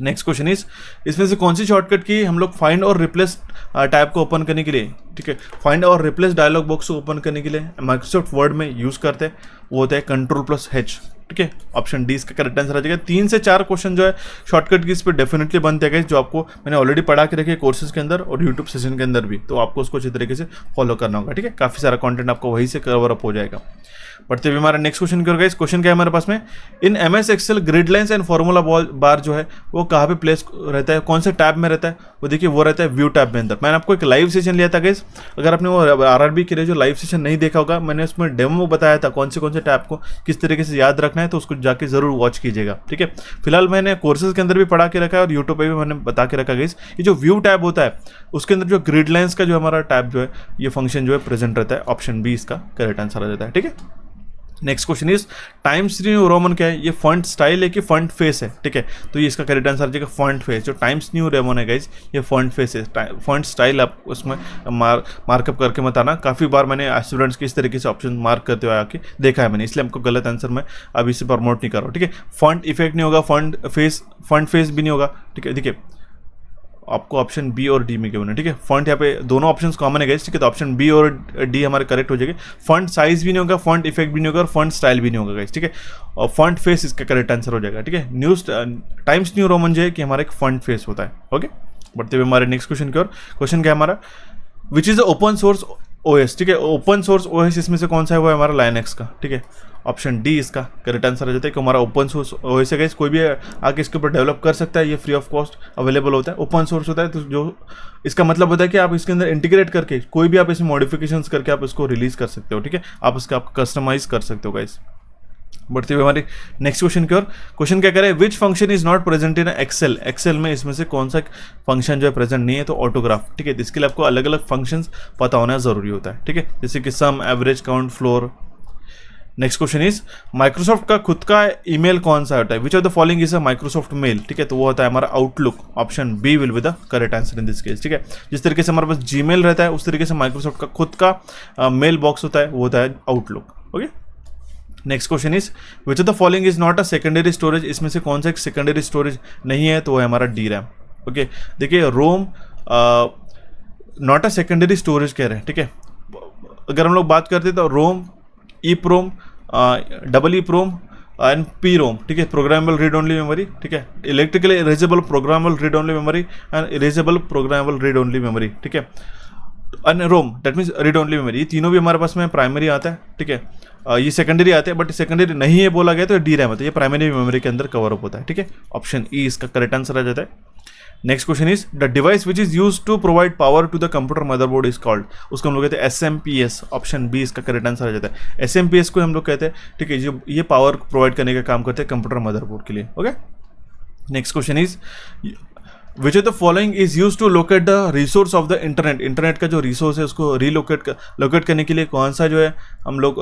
नेक्स्ट क्वेश्चन इज इसमें से कौन सी शॉर्टकट की हम लोग फाइंड और रिप्लेस टैब को ओपन करने के लिए, ठीक है, फाइंड और रिप्लेस डायलॉग बॉक्स को ओपन करने के लिए माइक्रोसॉफ्ट वर्ड में यूज करते हैं, वो होता है Ctrl+H, ठीक है। ऑप्शन डी इसका करेक्ट आंसर आ जाएगा। 3 से 4 क्वेश्चन जो है शॉर्टकट की इस पर डेफिनेटली बनते हैं जो आपको मैंने ऑलरेडी पढ़ा के रखे कोर्सेज के अंदर और यूट्यूब सेशन के अंदर भी, तो आपको उसको अच्छी तरीके से फॉलो करना होगा, ठीक है, काफ़ी सारा कंटेंट आपको वहीं से कवर अप हो जाएगा। पढ़ते हुए हमारा नेक्स्ट क्वेश्चन क्या होगा, इस क्वेश्चन क्या है हमारे पास में, in MS Excel grid lines and formula bar जो है वो कहाँ पे प्लेस रहता है, कौन से टैब में रहता है, वो देखिए वो रहता है व्यू टैब में अंदर। मैंने आपको एक लाइव सेशन लिया था गाइस, अगर आपने वो RRB के लिए जो लाइव सेशन नहीं देखा होगा, मैंने उसमें डेमो बताया था कौन से टैब को किस तरीके से याद रखना है, तो उसको जाके जरूर वॉच कीजिएगा, ठीक है। फिलहाल मैंने कोर्सेज के अंदर भी पढ़ा के रखा है और यूट्यूब पे भी मैंने बता के रखा गाइस, ये जो व्यू टैब होता है उसके अंदर जो ग्रिड लाइन्स का जो हमारा टैब जो है ये फंक्शन जो है प्रेजेंट रहता है। ऑप्शन बी इसका करेक्ट आंसर आ जाता है, ठीक है। Next question is times new Roman क्या है, ये फॉन्ट स्टाइल है कि फॉन्ट फेस है, ठीक है। तो ये इसका करेक्ट आंसर आ जाएगा फॉन्ट फेस। जो टाइम्स न्यू रोमन है गाइज ये फॉन्ट फेस है। फॉन्ट स्टाइल आप उसमें मार्कअप करके बताना। काफ़ी बार मैंने स्टूडेंट्स के इस तरीके से ऑप्शन मार्क करते हुए आके देखा है मैंने, इसलिए हमको गलत आंसर मैं अभी इसे प्रमोट नहीं कर रहा हूँ, ठीक है। फॉन्ट इफेक्ट नहीं होगा, फॉन्ट फेस भी नहीं होगा, ठीक है। देखिए आपको ऑप्शन बी और डी में गिवन है, ठीक है। फॉन्ट यहाँ पे दोनों ऑप्शंस कॉमन है गाइस, ठीक है। तो ऑप्शन बी और डी हमारे करेक्ट हो जाएंगे। फॉन्ट साइज भी नहीं होगा, फॉन्ट इफेक्ट भी नहीं होगा और फॉन्ट स्टाइल भी नहीं होगा गाइस, ठीक है। और फॉन्ट फेस इसका करेक्ट आंसर हो जाएगा, ठीक है। टाइम्स न्यू रोमन जो है कि हमारा एक फॉन्ट फेस होता है। ओके, बढ़ते हुए हमारे नेक्स्ट क्वेश्चन की ओर। क्वेश्चन क्या है हमारा, which is open source OS, ठीक है। ओपन सोर्स ओएस इसमें से कौन सा है, वो है हमारा लाइनक्स का, ठीक है। ऑप्शन डी इसका करेक्ट आंसर आ जाता है कि हमारा ओपन सोर्स ओएस है गाइस। कोई भी आके इसके ऊपर डेवलप कर सकता है, ये फ्री ऑफ कॉस्ट अवेलेबल होता है, ओपन सोर्स होता है। तो जो इसका मतलब होता है कि आप इसके अंदर इंटीग्रेट करके कोई भी आप इसमें मॉडिफिकेशंस करके आप इसको रिलीज कर सकते हो, ठीक है। आप इसका आप कस्टमाइज कर सकते हो गाइस। बढ़ते हुए हमारे नेक्स्ट क्वेश्चन की ओर। क्वेश्चन क्या करे, which function is not present in Excel. Excel में इसमें से कौन सा फंक्शन जो है प्रेजेंट नहीं है, तो ऑटोग्राफ, ठीक है। इसके लिए आपको अलग अलग फंक्शंस पता होना जरूरी होता है, ठीक है। जैसे कि sum, average, count, floor. Next question is Microsoft का खुद का ईमेल कौन सा होता है, which of the following is a Microsoft mail, ठीक है। तो वो होता है हमारा Outlook. Option B will be the correct answer in this case, ठीक है। जिस तरीके से हमारे पास जीमेल रहता है उस तरीके से माइक्रोसॉफ्ट का खुद का मेल बॉक्स होता है, वो होता है outlook. Okay, next question is which of the following is not a secondary storage. इसमें से कौन सा एक सेकेंडरी स्टोरेज नहीं है, तो वो है हमारा डी रैम। ओके, देखिए रोम नॉट अ सेकेंडरी स्टोरेज कह रहे हैं, ठीक है। अगर हम लोग बात करते हैं तो ROM, E PROM, double E PROM and P ROM, ठीक है। प्रोग्रामेबल रीड ओनली मेमोरी, ठीक है। Electrically erasable programmable read only memory and erasable programmable read only memory, ठीक है। And ROM that means read only memory, ये तीनों भी हमारे पास में प्राइमरी आता है, ठीक है। ये सेकेंडरी आते हैं, बट सेकेंडरी नहीं है बोला गया तो डी रैम होता है, ये प्राइमरी मेमोरी के अंदर कवर अप होता है, ठीक है। ऑप्शन ई इसका करेक्ट आंसर आ जाता है। Next question is the device which is use to provide power to the computer motherboard is called. उसको हम लोग कहते हैं SMPS। ऑप्शन बी इसका करेक्ट आंसर आ जाता है। SMPS को हम लोग कहते हैं, ठीक है, जो ये पावर प्रोवाइड करने का काम करते हैं कंप्यूटर मदरबोर्ड के लिए। Okay, next question is which of the following is use to locate the resource of the internet. Internet का जो रिसोर्स है उसको लोकेट करने के लिए कौन सा जो है हम लोग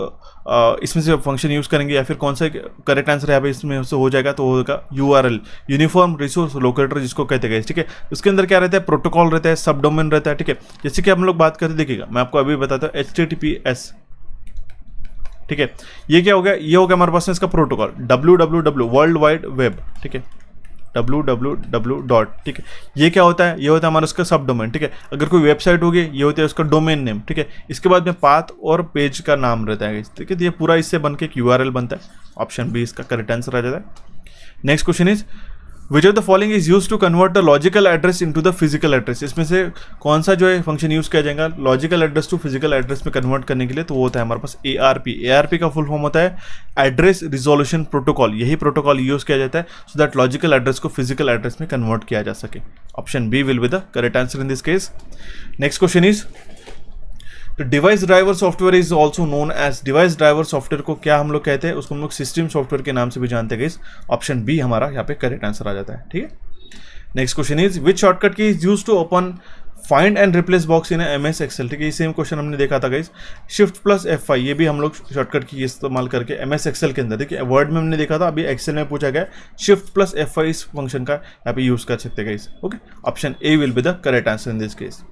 इसमें से फंक्शन यूज करेंगे, या फिर कौन सा करेक्ट आंसर है इसमें से हो जाएगा, तो होगा URL, यूनिफॉर्म रिसोर्स लोकेटर जिसको कहते हैं, ठीक है। उसके अंदर क्या रहता है, प्रोटोकॉल रहता है, सब डोमेन रहता है, ठीक है। जैसे कि हम लोग बात करते देखिएगा, मैं आपको अभी बताता हूँ HTTPS, ठीक है। ये क्या हो गया, ये हो गया हमारे पास इसका protocol. www world wide web, ठीक है, www. ठीक है। ये क्या होता है, ये होता है हमारा उसका सब डोमेन, ठीक है। अगर कोई वेबसाइट होगी ये होता है उसका डोमेन नेम, ठीक है। इसके बाद में पाथ और पेज का नाम रहता है, ठीक है। तो ये पूरा इससे बन के एक URL बनता है। ऑप्शन बी इसका करेक्ट आंसर आ जाता है। Next question is which of the following is use to convert the logical address into the physical address. इसमें से कौन सा जो है फंक्शन यूज किया जाएगा logical address to physical address में कन्वर्ट करने के लिए, तो वो होता है हमारे पास ARP। ARP का फुल फॉर्म होता है एड्रेस रिजोल्यूशन प्रोटोकॉल। यही प्रोटोकॉल यूज किया जाता है सो दैट लॉजिकल एड्रेस को फिजिकल एड्रेस में कन्वर्ट किया जा सके। Option B will be the correct answer in this case. Next question is device driver software is also known as. Device driver software को क्या हम लोग कहते हैं, उसको हम लोग सिस्टम सॉफ्टवेयर के नाम से भी जानते हैं। ऑप्शन बी हमारा यहाँ पे करेक्ट आंसर आ जाता है, ठीक है। Next question is which shortcut key is use to open find and replace box in MS Excel, ठीक है। सेम क्वेश्चन हमने देखा था गाइस, Shift+F5, ये भी हम लोग शॉर्टकट की इस्तेमाल करके MS Excel के अंदर, देखिए वर्ड में हमने देखा था, अभी एक्सेल में पूछा गया Shift+F5 इस फंक्शन का यहाँ पे यूज कर सकते हैं guys. Okay, option A will be the correct answer in this case.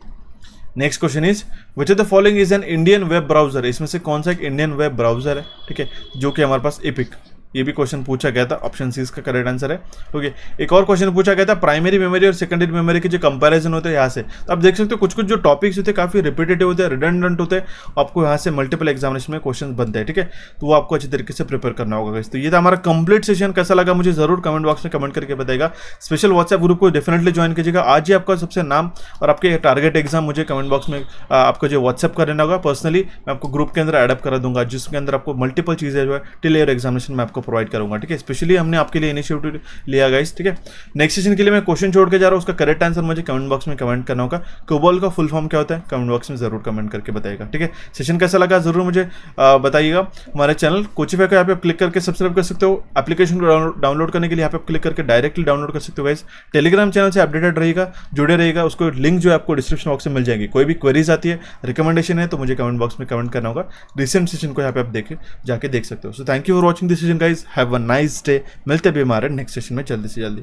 Next question is which of the following is an Indian web browser. इसमें से कौन सा एक इंडियन वेब ब्राउजर है, ठीक है, जो कि हमारे पास एपिक, ये भी क्वेश्चन पूछा गया था। ऑप्शन सी इसका करेक्ट आंसर है। ओके, एक और क्वेश्चन पूछा गया था प्राइमरी मेमोरी और सेकेंडरी मेमोरी के जो कंपैरिजन होते हैं यहाँ से, तो आप देख सकते हो कुछ कुछ जो टॉपिक्स होते हैं काफी रिपीटेटिव होते हैं, रिडंडेंट होते हैं, आपको यहाँ से मल्टीपल एग्जामिनेशन में क्वेश्चन बनते हैं, ठीक है। तो वो आपको अच्छी तरीके से प्रिपेयर करना होगा। तो ये था हमारा कंप्लीट सेशन। कैसा लगा मुझे जरूर कमेंट बॉक्स में कमेंट करके बताएगा। स्पेशल व्हाट्सएप ग्रुप को डेफिनेटली ज्वाइन कीजिएगा। आज ही आपका सबसे नाम और आपके टारगेट एग्जाम मुझे कमेंट बॉक्स में आपको जो व्हाट्सएप कर देना होगा। पर्सनली मैं आपको ग्रुप के अंदर एडअप करा दूंगा, जिसके अंदर आपको मल्टीपल चीजें जो है टिल ईयर एग्जामिनेशन में आपको आपको प्रोवाइड करूंगा, ठीक है। स्पेशली हमने आपके लिए इनिशिएटिव लिया गाइस, ठीक है। नेक्स्ट सेशन के लिए मैं क्वेश्चन छोड़ के जा रहा हूँ, उसका करेक्ट आंसर मुझे कमेंट बॉक्स में कमेंट करना होगा। कोबॉल का फुल फॉर्म क्या होता है कमेंट बॉक्स में जरूर कमेंट करके बताइएगा, ठीक है। सेशन कैसा लगा जरूर मुझे बताइएगा। हमारे चैनल कोचिफाई को यहाँ पे क्लिक करके सब्सक्राइब कर सकते हो। एप्लीकेशन को डाउनलोड करने के लिए यहाँ पे क्लिक करके डायरेक्टली डाउनलोड कर सकते हो गाइस। टेलीग्राम चैनल से अपडेटेड रहेगा, जुड़े रहेगा, उसको लिंक जो है आपको डिस्क्रिप्शन बॉक्स में मिल जाएगी। कोई भी क्वेरीज आती है, रिकमेंडेशन है तो मुझे कमेंट बॉक्स में कमेंट करना होगा। रिसेंट सेशन को यहाँ पे आप जाके देख सकते हो। So thank you for watching this session guys, have a nice day. मिलते भी हमारे नेक्स्ट सेशन में जल्दी से जल्दी।